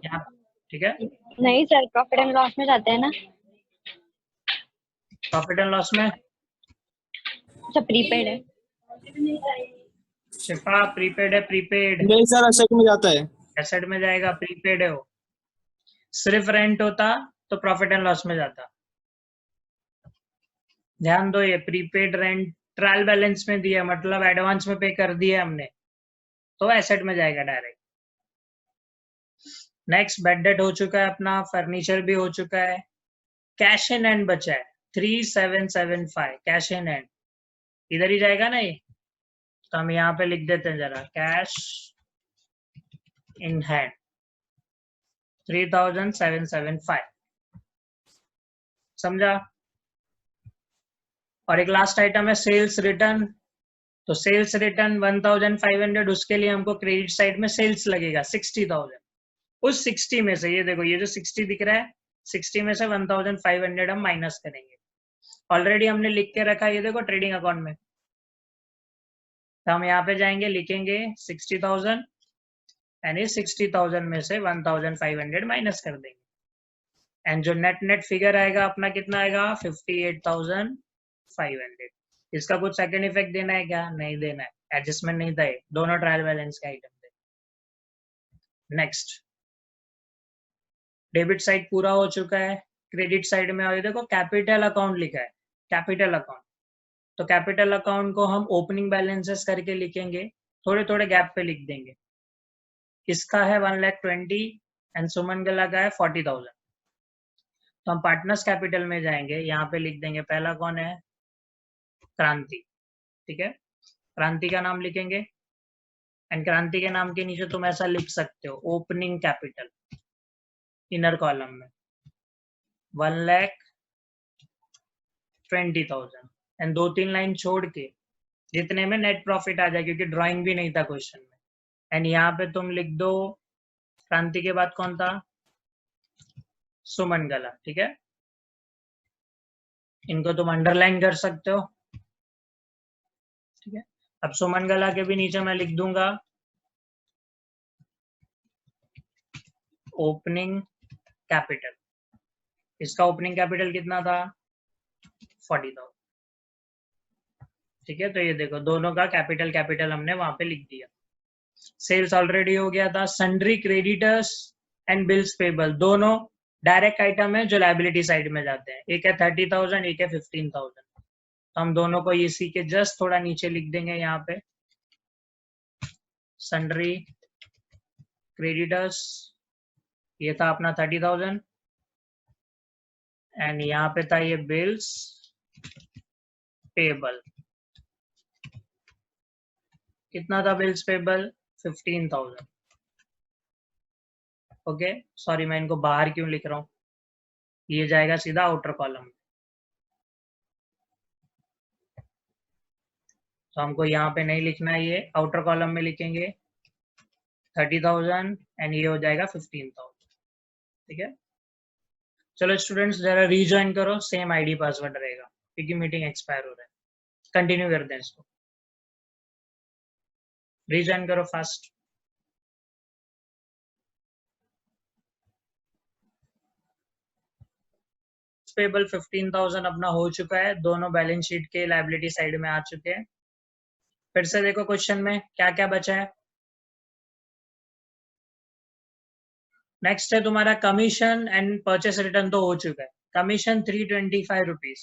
यहाँ, ठीक है। नहीं सर, प्रॉफिट एंड लॉस में जाते हैं ना। प्रॉफिट एंड लॉस में अच्छा प्रीपेड है। शिफा प्रीपेड है, प्रीपेड नहीं सर, असेट में जाता है। एसेट में जाएगा, प्रीपेड है वो। सिर्फ रेंट होता तो प्रॉफिट एंड लॉस में जाता। ध्यान दो, ये प्रीपेड रेंट ट्रायल बैलेंस में दिया, मतलब एडवांस में पे कर दिया हमने, तो एसेट में जाएगा डायरेक्ट। नेक्स्ट बेड डेट हो चुका है अपना, फर्नीचर भी हो चुका है, कैश इन हैंड बचा है 3775, कैश इन हैंड इधर ही जाएगा ना ये, तो हम यहाँ पे लिख देते हैं जरा, कैश इन हैंड 3775, समझा। और एक लास्ट आइटम है सेल्स रिटर्न। तो सेल्स रिटर्न 1500, उसके लिए हमको क्रेडिट साइड में सेल्स लगेगा 60,000। उस 60 में से, ये देखो ये जो 60 दिख रहा है, 60 में से 1500 हम माइनस करेंगे। ऑलरेडी हमने लिख के रखा है, ये देखो ट्रेडिंग अकाउंट में। तो हम यहाँ पे जाएंगे, लिखेंगे 60,000, यानी 60,000 में से 1500 माइनस कर देंगे, एंड जो नेट फिगर आएगा अपना कितना आएगा, 58,500। इसका कुछ सेकंड इफेक्ट देना है क्या, नहीं देना है, एडजस्टमेंट नहीं था, दोनों ट्रायल बैलेंस के आइटम थे। नेक्स्ट, डेबिट साइड पूरा हो चुका है। क्रेडिट साइड में आओ, देखो कैपिटल अकाउंट लिखा है, कैपिटल अकाउंट। तो कैपिटल अकाउंट को हम ओपनिंग बैलेंसेस करके लिखेंगे, थोड़े थोड़े गैप पे लिख देंगे। इसका है 1,20,000 एंड सुमनगला का है 40,000। तो हम पार्टनर्स कैपिटल में जाएंगे, यहाँ पे लिख देंगे, पहला कौन है, क्रांति, ठीक है। क्रांति का नाम लिखेंगे, एंड क्रांति के नाम के नीचे तुम ऐसा लिख सकते हो, ओपनिंग कैपिटल इनर कॉलम में 1,20,000, एंड 2-3 लाइन छोड़ के जितने में नेट प्रॉफिट आ जाए, क्योंकि ड्राइंग भी नहीं था क्वेश्चन में। एंड यहाँ पे तुम लिख दो, क्रांति के बाद कौन था, सुमनगला, ठीक है। इनको तुम अंडरलाइन कर सकते हो, ठीक है। अब सुमनगला के भी नीचे मैं लिख दूंगा ओपनिंग कैपिटल। इसका ओपनिंग कैपिटल कितना था, 40,000, ठीक है। तो ये देखो दोनों का कैपिटल हमने वहां पे लिख दिया। सेल्स ऑलरेडी हो गया था। Sundry creditors and bills payable दोनों डायरेक्ट आइटम है जो लायबिलिटी साइड में जाते हैं, एक है 30,000, एक है 15,000। तो हम दोनों को इसी के जस्ट थोड़ा नीचे लिख देंगे, यहाँ पे सन्ड्री क्रेडिटर्स, ये था अपना 30,000, एंड यहाँ पे था ये बिल्स पेबल, कितना था बिल्स पेबल, 15,000। ओके, सॉरी मैं इनको बाहर क्यों लिख रहा हूँ, ये जाएगा सीधा आउटर कॉलम में। तो हमको यहाँ पे नहीं लिखना है, ये आउटर कॉलम में लिखेंगे 30,000, एंड ये हो जाएगा 15,000, ठीक है। चलो स्टूडेंट्स जरा रीज्वाइन करो, सेम आईडी पासवर्ड रहेगा क्योंकि मीटिंग एक्सपायर हो रहा है। कंटिन्यू करते हैं इसको, रीज्वाइन करो फास्ट। पेबल 15,000 अपना हो चुका है, दोनों बैलेंस शीट के लायबिलिटी साइड में आ चुके हैं। फिर से देखो क्वेश्चन में क्या क्या बचा है। नेक्स्ट है तुम्हारा कमीशन एंड परचेस रिटर्न तो हो चुका है, कमीशन 325 रुपीज,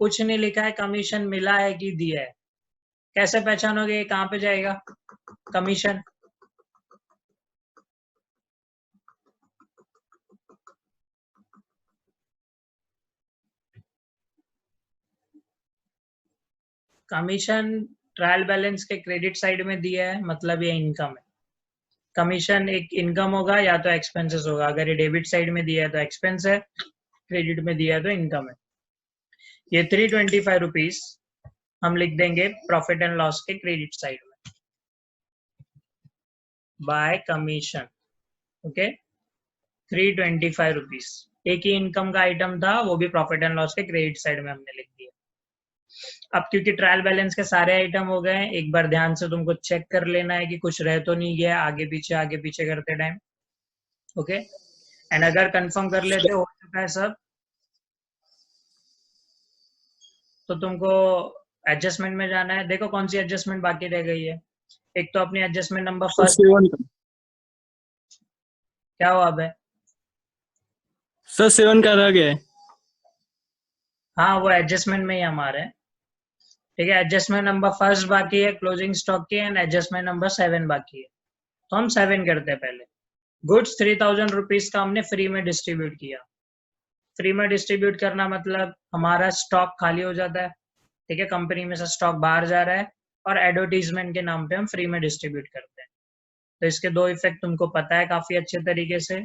कुछ नहीं लिखा है कमीशन मिला है कि दिया है, कैसे पहचानोगे ये कहाँ पे जाएगा कमीशन? कमीशन ट्रायल बैलेंस के क्रेडिट साइड में दिया है, मतलब ये इनकम है। कमीशन एक इनकम होगा या तो एक्सपेंसेस होगा, अगर ये डेबिट साइड में दिया है तो एक्सपेंस है, क्रेडिट में दिया है तो इनकम है। ये 325 रुपीज हम लिख देंगे प्रॉफिट एंड लॉस के क्रेडिट साइड में बाय कमीशन। ओके, 325 रुपीज एक ही इनकम का आइटम था, वो भी प्रॉफिट एंड लॉस के क्रेडिट साइड में हमने लिख दिया। अब क्योंकि ट्रायल बैलेंस के सारे आइटम हो गए, एक बार ध्यान से तुमको चेक कर लेना है कि कुछ रह तो नहीं गया आगे पीछे करते टाइम। ओके, एंड अगर कंफर्म कर लेते हो चुका है सब, तो तुमको एडजस्टमेंट में जाना है। देखो कौन सी एडजस्टमेंट बाकी रह गई है। एक तो अपनी एडजस्टमेंट नंबर फर्स्ट, 7 का क्या हुआ अब है? सर 7 का रह गया है। हाँ, वो एडजस्टमेंट में ही हमारे, ठीक है। एडजस्टमेंट नंबर फर्स्ट बाकी है क्लोजिंग स्टॉक की, एंड एडजस्टमेंट नंबर 7 बाकी है। तो हम 7 करते हैं पहले। गुड्स 3000 रुपीज का हमने फ्री में डिस्ट्रीब्यूट किया। फ्री में डिस्ट्रीब्यूट करना मतलब हमारा स्टॉक खाली हो जाता है, ठीक है, कंपनी में से स्टॉक बाहर जा रहा है, और एडवर्टीजमेंट के नाम पे हम फ्री में डिस्ट्रीब्यूट करते हैं। तो इसके दो इफेक्ट तुमको पता है काफी अच्छे तरीके से।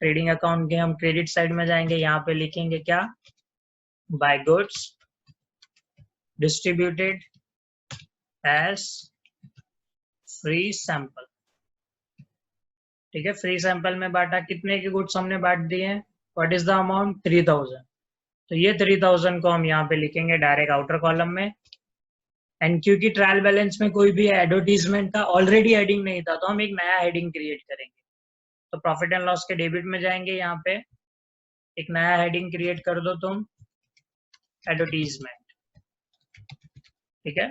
ट्रेडिंग अकाउंट के हम क्रेडिट साइड में जाएंगे, यहाँ पे लिखेंगे क्या, by goods distributed as free sample, ठीक है। फ्री सैंपल में बांटा, कितने के गुड्स हमने बांट दिए हैं, व्हाट इज द अमाउंट, 3000। तो ये 3000 को हम यहाँ पे लिखेंगे डायरेक्ट आउटर कॉलम में। एंड क्योंकि ट्रायल बैलेंस में कोई भी एडवर्टीजमेंट का ऑलरेडी हेडिंग नहीं था, तो हम एक नया हेडिंग क्रिएट करेंगे। तो प्रॉफिट एंड लॉस के डेबिट में जाएंगे, यहाँ पे एक नया हेडिंग क्रिएट कर दो तुम, एडवर्टीजमेंट, ठीक है।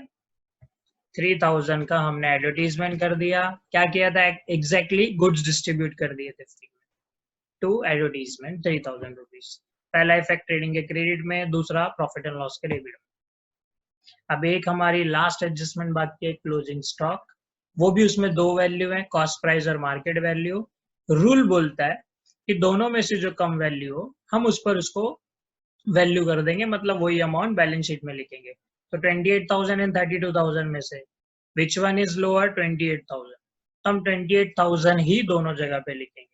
3000 का हमने एडवर्टीजमेंट कर दिया। क्या किया था एग्जैक्टली, गुड्स डिस्ट्रीब्यूट कर दिए थे फ्री में टू एडवर्टीजमेंट 3000 रुपीज। पहला इफेक्ट ट्रेडिंग के क्रेडिट में, दूसरा प्रॉफिट एंड लॉस के डेबिट में। अब एक हमारी लास्ट एडजस्टमेंट बाकी है, क्लोजिंग स्टॉक। वो भी उसमें दो वैल्यू है, कॉस्ट प्राइस और मार्केट वैल्यू। रूल बोलता है कि दोनों में से जो कम वैल्यू हो हम उस पर उसको वैल्यू कर देंगे, मतलब वही अमाउंट बैलेंस शीट में लिखेंगे। तो 28,000 एंड 32,000 में से विच वन इज लोअर, 28,000। तो हम 28,000 ही दोनों जगह पे लिखेंगे।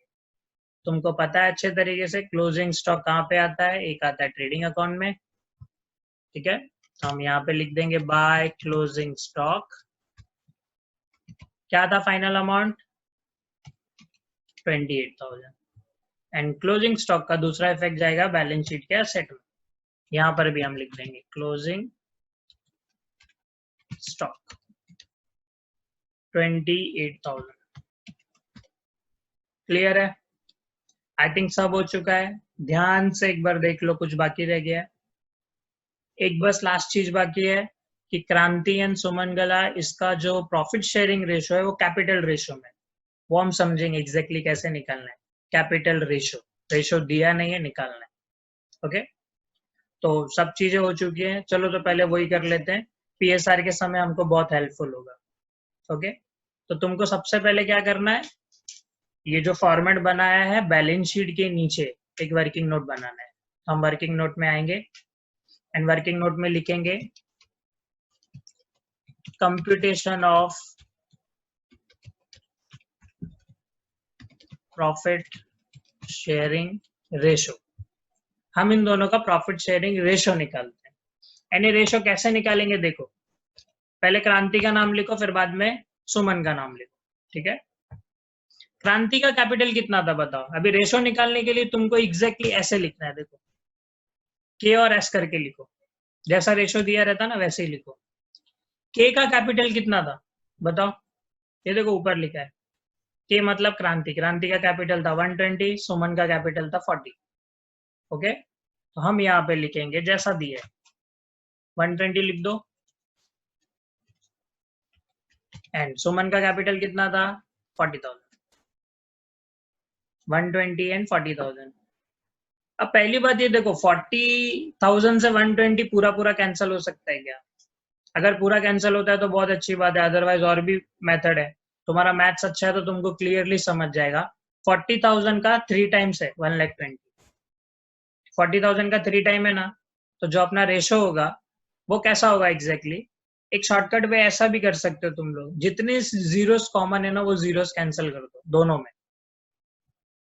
तुमको पता है अच्छे तरीके से क्लोजिंग स्टॉक कहाँ पे आता है, एक आता है ट्रेडिंग अकाउंट में, ठीक है। तो हम यहाँ पे लिख देंगे बाय क्लोजिंग स्टॉक, क्या था final amount, 28,000। And closing stock का दूसरा इफेक्ट जाएगा बैलेंस शीट के एसेट में, यहाँ पर भी हम लिख देंगे क्लोजिंग स्टॉक 28,000। क्लियर है? आई थिंक सब हो चुका है। ध्यान से एक बार देख लो, कुछ बाकी रह गया है। एक बस लास्ट चीज बाकी है कि क्रांति एंड सुमंगला, इसका जो प्रॉफिट शेयरिंग रेशो है वो कैपिटल रेशो में, वो हम समझेंगे एग्जैक्टली कैसे निकालना है। कैपिटल रेशो दिया नहीं है, निकालना है। ओके, तो सब चीजें हो चुकी हैं। चलो तो पहले वही कर लेते हैं, पीएसआर के समय हमको बहुत हेल्पफुल होगा। ओके, तो तुमको सबसे पहले क्या करना है, ये जो फॉर्मेट बनाया है बैलेंस शीट के नीचे एक वर्किंग नोट बनाना है। हम वर्किंग नोट में आएंगे एंड वर्किंग नोट में लिखेंगे computation of profit sharing ratio. हम इन दोनों का प्रॉफिट शेयरिंग रेशो निकालते हैं। यानी रेशो कैसे निकालेंगे, देखो पहले क्रांति का नाम लिखो, फिर बाद में सुमन का नाम लिखो, ठीक है। क्रांति का कैपिटल कितना था बताओ। अभी रेशो निकालने के लिए तुमको एग्जैक्टली ऐसे लिखना है, देखो के और एस करके लिखो, जैसा रेशो दिया रहता ना वैसे ही लिखो। के का कैपिटल कितना था बताओ, ये देखो ऊपर लिखा है के मतलब क्रांति का कैपिटल था 120, सुमन का कैपिटल था 40। ओके, तो हम यहाँ पे लिखेंगे जैसा दिया है, 120 लिख दो, एंड सुमन का कैपिटल कितना था 40,000, 120 एंड 40,000। अब पहली बात ये देखो 40,000 से 120 पूरा पूरा कैंसिल हो सकता है क्या? अगर पूरा कैंसिल होता है तो बहुत अच्छी बात है, अदरवाइज और भी मेथड है। तुम्हारा मैथ्स अच्छा है तो तुमको क्लियरली समझ जाएगा। 40,000 का 3 टाइम्स है 1,20,000। 40,000 का 3 टाइम है ना, तो जो अपना रेशो होगा वो कैसा होगा एग्जैक्टली? एक शॉर्टकट पे ऐसा भी कर सकते हो तुम लोग, जितने जीरोस कॉमन है ना वो जीरोस कैंसिल कर दो दोनों में।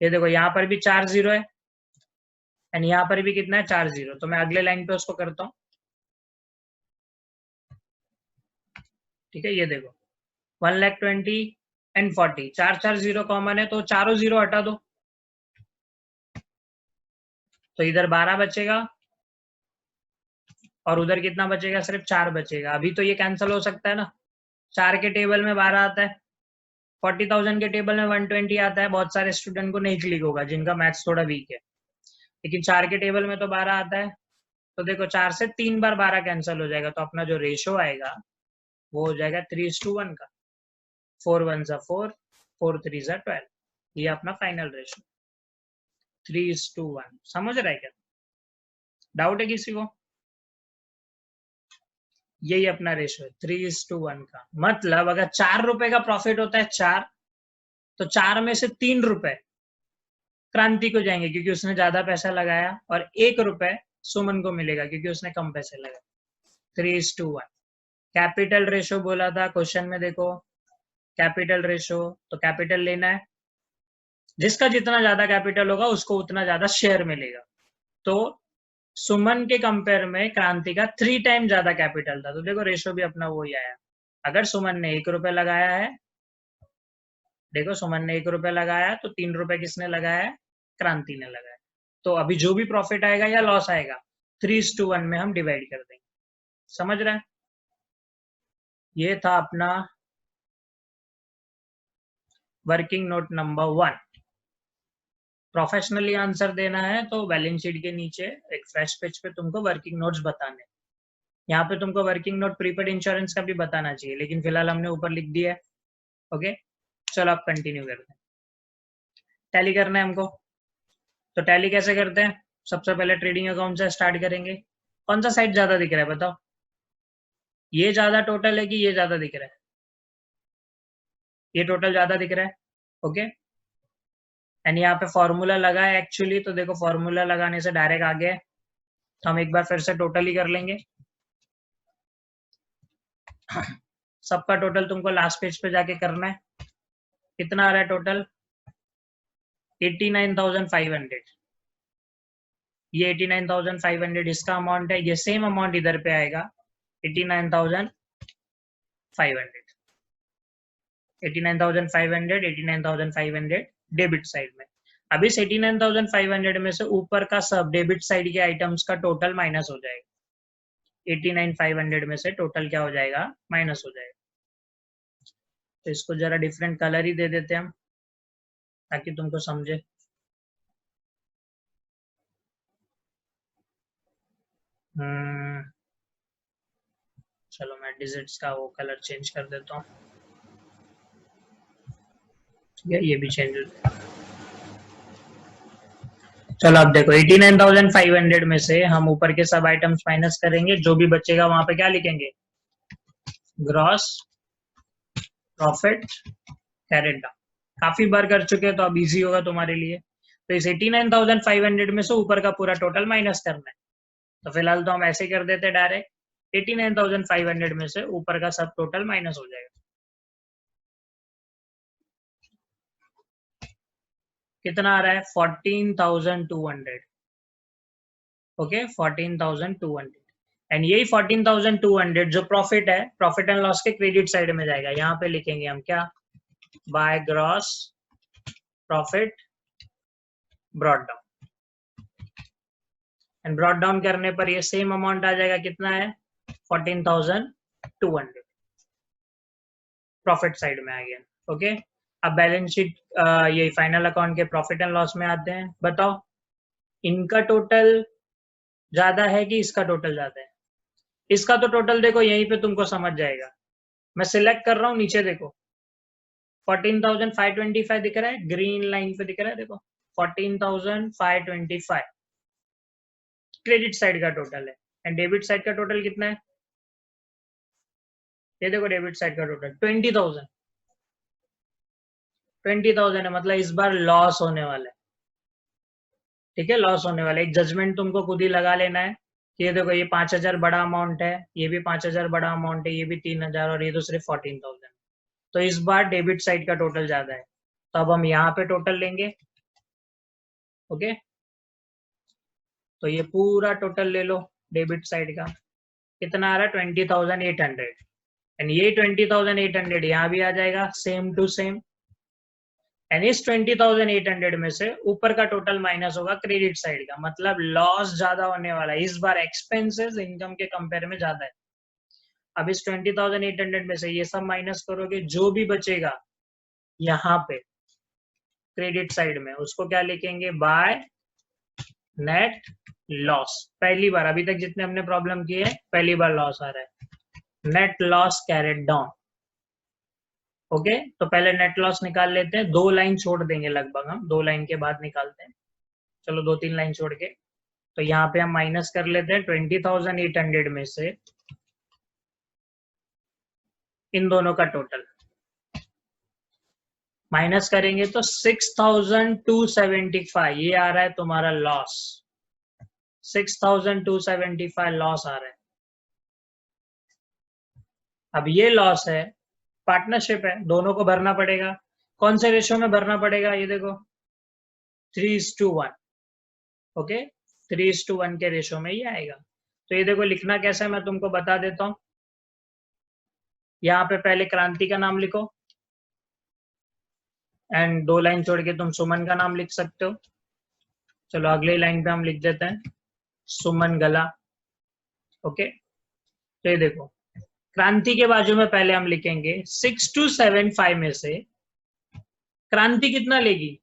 ये देखो यहाँ पर भी 4 जीरो है एंड यहाँ पर भी कितना है 4 जीरो। तो मैं अगले लाइन पे उसको करता हूँ। ठीक है, ये देखो 1,20,000 एंड 40, 4 जीरो कॉमन है तो चारों जीरो हटा दो, तो इधर 12 बचेगा और उधर कितना बचेगा? सिर्फ 4 बचेगा। अभी तो ये कैंसिल हो सकता है ना, 4 के टेबल में 12 आता है, 40,000 के टेबल में 120 आता है। बहुत सारे स्टूडेंट को नहीं क्लिक होगा जिनका मैथ्स थोड़ा वीक है, लेकिन 4 के टेबल में तो 12 आता है। तो देखो 4 से 3 बार 12 कैंसिल हो जाएगा, तो अपना जो रेशो आएगा वो हो जाएगा 3:1 का। 4 1 जा 4, 4 3 जा 12। ये अपना फाइनल रेशो 3:1। समझ रहा है क्या? डाउट है किसी को? यही अपना रेशो है 3:1 का। मतलब अगर 4 रुपए का प्रॉफिट होता है 4, तो 4 में से 3 रुपए क्रांति को जाएंगे क्योंकि उसने ज्यादा पैसा लगाया, और 1 रुपए सुमन को मिलेगा क्योंकि उसने कम पैसे लगाए। 3:1 कैपिटल रेशो बोला था क्वेश्चन में, देखो कैपिटल रेशो, तो कैपिटल लेना है, जिसका जितना ज्यादा कैपिटल होगा उसको उतना ज्यादा शेयर मिलेगा। तो सुमन के कंपेयर में क्रांति का 3 टाइम ज्यादा कैपिटल था, तो देखो रेशो भी अपना वही आया। अगर सुमन ने 1 रुपए लगाया है, देखो सुमन ने 1 रुपए लगाया तो 3 रुपए किसने लगाया है? क्रांति ने लगाया। तो अभी जो भी प्रॉफिट आएगा या लॉस आएगा 3:1 में हम डिवाइड कर देंगे। समझ रहे हैं? ये था अपना working note number 1। Professionally answer देना है तो बैलेंस शीट के नीचे एक फ्रेश पेज पे तुमको वर्किंग नोट्स बताने। यहाँ पे तुमको वर्किंग नोट प्रीपेड इंश्योरेंस का भी बताना चाहिए, लेकिन फिलहाल हमने ऊपर लिख दिया है। ओके, चलो आप कंटिन्यू करते हैं। टैली करना है हमको, तो टैली कैसे करते हैं? सबसे पहले ट्रेडिंग अकाउंट से स्टार्ट करेंगे। कौन सा साइड ज्यादा दिख रहा है बताओ? ये ज्यादा टोटल है कि ये ज्यादा दिख रहा है? ये टोटल ज्यादा दिख रहा है। ओके, एंड यहाँ पे फॉर्मूला लगा है एक्चुअली, तो देखो फॉर्मूला लगाने से डायरेक्ट आगे है, तो हम एक बार फिर से टोटल ही कर लेंगे। सबका टोटल तुमको लास्ट पेज पे जाके करना है। कितना आ रहा है टोटल? 89,500। ये 89,500 इसका अमाउंट है, ये सेम अमाउंट इधर पे आएगा 89,500। 89,500, 89,500 डेबिट साइड में। अब इस 89,500 में से ऊपर का सब डेबिट साइड के आइटम्स का टोटल माइनस हो जाएगा। 89,500 में से टोटल क्या हो जाएगा? माइनस हो जाएगा। तो इसको जरा डिफरेंट कलर ही दे देते हैं हम, ताकि तुमको समझे। चलो मैं डिजिट्स का वो कलर चेंज कर देता हूँ। ठीक है, ये भी चेंज हो जाएगा। चलो अब देखो 89,500 में से हम ऊपर के सब आइटम्स माइनस करेंगे, जो भी बचेगा वहां पे क्या लिखेंगे? Gross profit carried down. काफी बार कर चुके हैं तो अब इजी होगा तुम्हारे लिए। तो इस 89,500 में से ऊपर का पूरा टोटल माइनस करना है, तो फिलहाल तो हम ऐसे कर देते हैं डायरेक्ट 89,500 में से ऊपर का सब टोटल माइनस हो जाएगा। कितना आ रहा है? 14,200। ओके, 14,200 एंड यही 14,200 जो प्रॉफिट है, प्रॉफिट एंड लॉस के क्रेडिट साइड में जाएगा। यहाँ पे लिखेंगे हम क्या? By gross profit brought down. And brought down करने पर ये सेम अमाउंट आ जाएगा। कितना है? 14,200 प्रॉफिट साइड में आ गया। ओके, अब बैलेंस शीट ये फाइनल अकाउंट के प्रॉफिट एंड लॉस में आते हैं। बताओ इनका टोटल ज्यादा है कि इसका टोटल ज्यादा है? इसका तो टोटल देखो यहीं पे तुमको समझ जाएगा। मैं सिलेक्ट कर रहा हूँ, नीचे देखो 14,525 दिख रहा है, ग्रीन लाइन पे दिख रहा है, देखो 14,525। क्रेडिट साइड का टोटल है। एंड डेबिट साइड का टोटल कितना है, ये देखो डेबिट साइड का टोटल 20,000 है, मतलब इस बार लॉस होने वाला है। ठीक है, लॉस होने वाला है। एक जजमेंट तुमको खुद ही लगा लेना है कि ये देखो ये 5,000 बड़ा अमाउंट है, ये भी 5,000 बड़ा अमाउंट है, ये भी 3,000 और ये तो सिर्फ 14,000। तो इस बार डेबिट साइड का टोटल ज्यादा है, तो अब हम यहाँ पे टोटल लेंगे। ओके, तो ये पूरा टोटल ले लो डेबिट साइड का, कितना आ रहा है 20,800। एंड ये 20,800 यहाँ भी आ जाएगा सेम टू सेम। एंड इस 20,800 में से ऊपर का टोटल माइनस होगा क्रेडिट साइड का, मतलब लॉस ज्यादा होने वाला है इस बार, एक्सपेंसेस इनकम के कंपेयर में ज्यादा है। अब इस 20,800 में से ये सब माइनस करोगे, जो भी बचेगा यहाँ पे क्रेडिट साइड में, उसको क्या लिखेंगे, बाय नेट लॉस। पहली बार, अभी तक जितने हमने प्रॉब्लम किए है पहली बार लॉस आ रहा है, net loss carried down. Okay, तो पहले नेट लॉस निकाल लेते हैं, 2 लाइन छोड़ देंगे लगभग, हम 2 लाइन के बाद निकालते हैं, चलो 2-3 लाइन छोड़ के। तो यहाँ पे हम माइनस कर लेते हैं 20,800 में से इन दोनों का टोटल, माइनस करेंगे तो 6,275 ये आ रहा है तुम्हारा लॉस, 6,275 लॉस आ रहा है। अब ये लॉस है, पार्टनरशिप है, दोनों को भरना पड़ेगा। कौन से रेशो में भरना पड़ेगा, ये देखो 3:1। ओके, 3:1 के रेशो में ही आएगा। तो ये देखो लिखना कैसा है मैं तुमको बता देता हूँ। यहाँ पे पहले क्रांति का नाम लिखो, एंड 2 लाइन छोड़ के तुम सुमन का नाम लिख सकते हो। चलो अगले लाइन पे हम लिख देते हैं सुमन गला। ओके, तो ये देखो क्रांति के बाजू में पहले हम लिखेंगे 6,275 में से क्रांति कितना लेगी,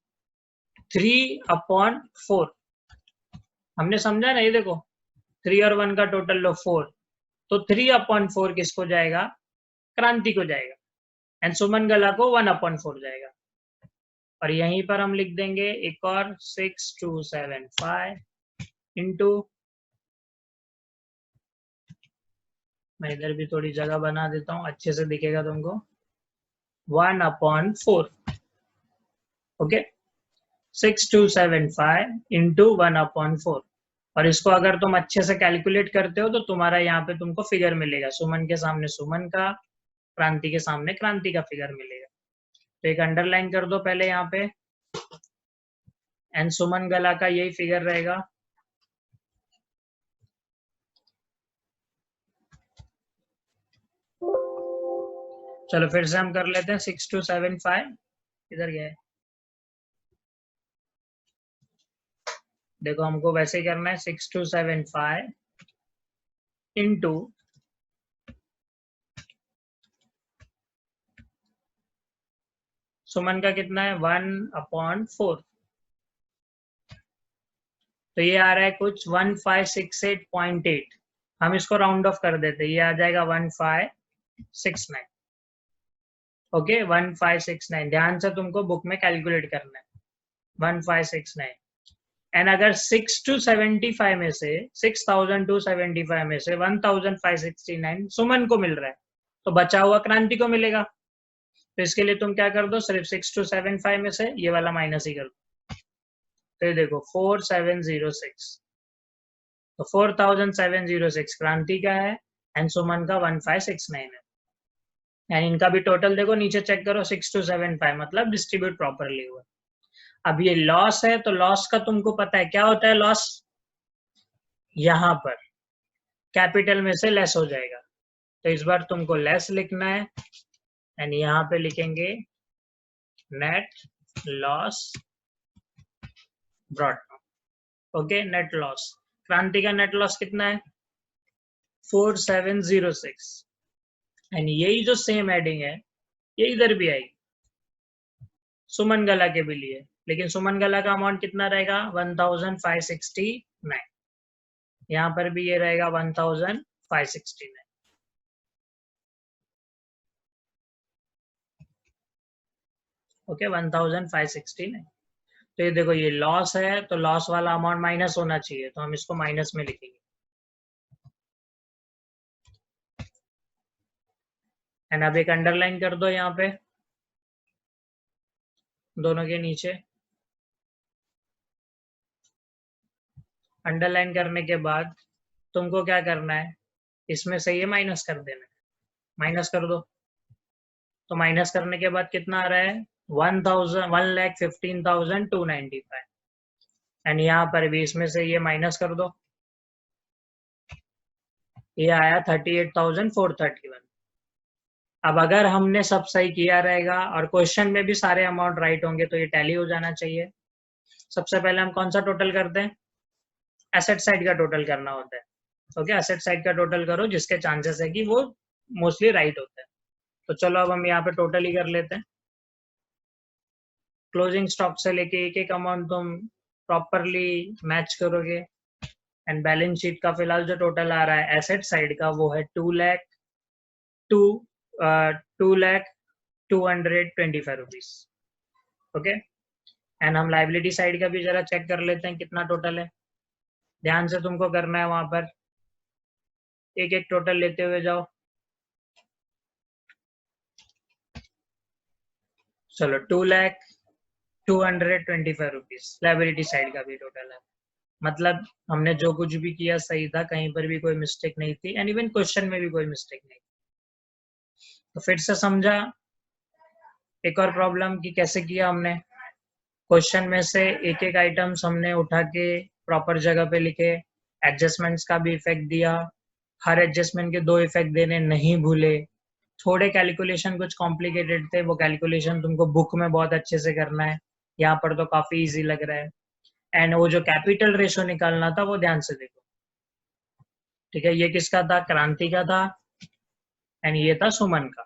3/4। हमने समझा ना, ये देखो 3 और 1 का टोटल लो 4, तो 3/4 किसको जाएगा, क्रांति को जाएगा, एंड सुमन गला को 1/4 जाएगा। और यहीं पर हम लिख देंगे एक और 6,275 इंटू, मैं इधर भी थोड़ी जगह बना देता हूँ अच्छे से दिखेगा तुमको, 1/4। Okay, 6,275 into 1/4। और इसको अगर तुम अच्छे से कैलकुलेट करते हो तो तुम्हारा यहाँ पे तुमको फिगर मिलेगा, सुमन के सामने सुमन का, क्रांति के सामने क्रांति का फिगर मिलेगा। तो एक अंडरलाइन कर दो पहले यहाँ पे, एंड सुमन गला का यही फिगर रहेगा। चलो फिर से हम कर लेते हैं 6,275, इधर गया है, देखो हमको वैसे ही करना है 6,275 इंटू सुमन का कितना है 1/4। तो ये आ रहा है कुछ 1568.8, हम इसको राउंड ऑफ कर देते हैं, ये आ जाएगा 1569। ओके, 1569 ध्यान से तुमको बुक में कैलकुलेट करना है, 1569। एंड अगर 6,275 में से 6,275 में से 1,569 सुमन को मिल रहा है, तो बचा हुआ क्रांति को मिलेगा। तो इसके लिए तुम क्या कर दो, सिर्फ 6,275 में से ये वाला माइनस ही कर दो। तो ये देखो 4,706, तो 4,706 क्रांति का है एंड सुमन का 1569 है। एंड इनका भी टोटल देखो नीचे चेक करो 6,275, मतलब डिस्ट्रीब्यूट प्रॉपरली हुआ। अब ये लॉस है, तो लॉस का तुमको पता है क्या होता है लॉस, यहाँ पर कैपिटल में से लेस हो जाएगा, तो इस बार तुमको लेस लिखना है, एंड यहाँ पे लिखेंगे net loss brought down. Okay, net loss, क्रांति का नेट लॉस कितना है 4,706, एंड यही जो सेम हेडिंग है ये इधर भी आएगी सुमन गला के भी लिए, लेकिन सुमन गला का अमाउंट कितना रहेगा 1,569, यहाँ पर भी ये रहेगा 1,569। ओके, 1,569। तो ये देखो ये लॉस है, तो लॉस वाला अमाउंट माइनस होना चाहिए, तो हम इसको माइनस में लिखेंगे। एंड अब एक अंडरलाइन कर दो यहाँ पे दोनों के नीचे। अंडरलाइन करने के बाद तुमको क्या करना है, इसमें से ये माइनस कर देना है, माइनस कर दो। तो माइनस करने के बाद कितना आ रहा है, 1,15,295। एंड यहाँ पर भी इसमें से ये माइनस कर दो, ये आया 38,431। अब अगर हमने सब सही किया रहेगा और क्वेश्चन में भी सारे अमाउंट राइट होंगे तो ये टैली हो जाना चाहिए। सबसे पहले हम कौन सा टोटल करते हैं, एसेट साइड का टोटल करना होता है। ओके, एसेट साइड का टोटल करो जिसके चांसेस है कि वो मोस्टली राइट होता है। तो चलो अब हम यहाँ पे टोटल ही कर लेते हैं। क्लोजिंग स्टॉक से लेके एक एक अमाउंट तुम प्रॉपरली मैच करोगे। एंड बैलेंस शीट का फिलहाल जो टोटल आ रहा है एसेट साइड का वो है 2,02,225 रुपीज। ओके, एंड हम लाइबिलिटी साइड का भी जरा चेक कर लेते हैं कितना टोटल है। ध्यान से तुमको करना है, वहां पर एक एक टोटल लेते हुए जाओ। चलो 2,02,225 रुपीज लाइबिलिटी साइड का भी टोटल है। मतलब हमने जो कुछ भी किया सही था, कहीं पर भी कोई मिस्टेक नहीं थी, एंड इवन क्वेश्चन में भी कोई मिस्टेक नहीं थी। तो फिर से समझा एक और प्रॉब्लम की कैसे किया हमने। क्वेश्चन में से एक एक आइटम्स हमने उठा के प्रॉपर जगह पे लिखे, एडजस्टमेंट्स का भी इफेक्ट दिया, हर एडजस्टमेंट के 2 इफेक्ट देने नहीं भूले। थोड़े कैलकुलेशन कुछ कॉम्प्लिकेटेड थे, वो कैलकुलेशन तुमको बुक में बहुत अच्छे से करना है, यहाँ पर तो काफी इजी लग रहा है। एंड वो जो कैपिटल रेशो निकालना था वो ध्यान से देखो, ठीक है। ये किसका था, क्रांति का था, एंड ये था सुमन का।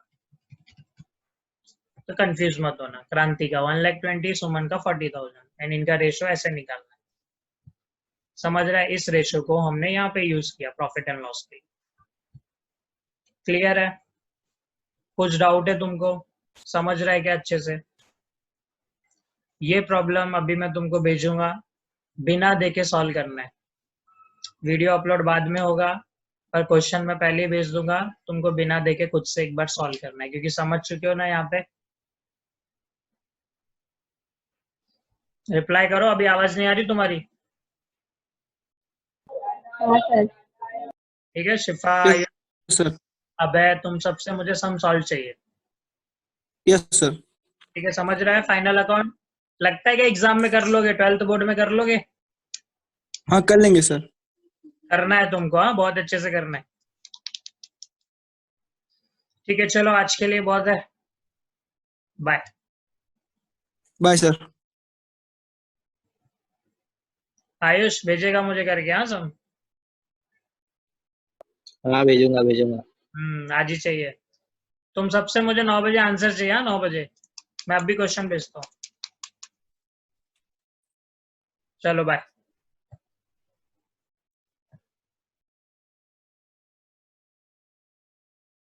तो कंफ्यूज मत होना, क्रांति का 1,20,000, सुमन का 40,000, एंड इनका रेशो ऐसे निकालना है। समझ रहा है, इस रेशो को हमने यहाँ पे यूज किया प्रॉफिट एंड लॉस के। क्लियर है, कुछ डाउट है तुमको, समझ रहा है क्या अच्छे से। ये प्रॉब्लम अभी मैं तुमको भेजूंगा, बिना देखे सॉल्व करना है। वीडियो अपलोड बाद में होगा, पर क्वेश्चन मैं पहले ही भेज दूंगा, तुमको बिना देखे खुद से एक बार सॉल्व करना है, क्योंकि समझ चुके हो ना यहाँ पे। रिप्लाई करो, अभी आवाज नहीं आ रही तुम्हारी। हाँ सर। ठीक है शिफा, यस सर। अब है तुम सबसे मुझे सम सॉल्व चाहिए। Yes sir. ठीक है, समझ रहा है फाइनल अकाउंट। लगता है कि एग्जाम में कर लोगे, 12th बोर्ड में कर लोगे। हाँ कर लेंगे सर। करना है तुमको, हाँ बहुत अच्छे से करना है। ठीक है, चलो आज के लिए बहुत है, बाय। Bye sir. आयुष भेजेगा मुझे करके, हाँ सम। हाँ भेजूंगा भेजूंगा। आज ही चाहिए। तुम सबसे मुझे 9 बजे आंसर चाहिए, 9 बजे। मैं अब भी क्वेश्चन भेजता हूँ। चलो बाय।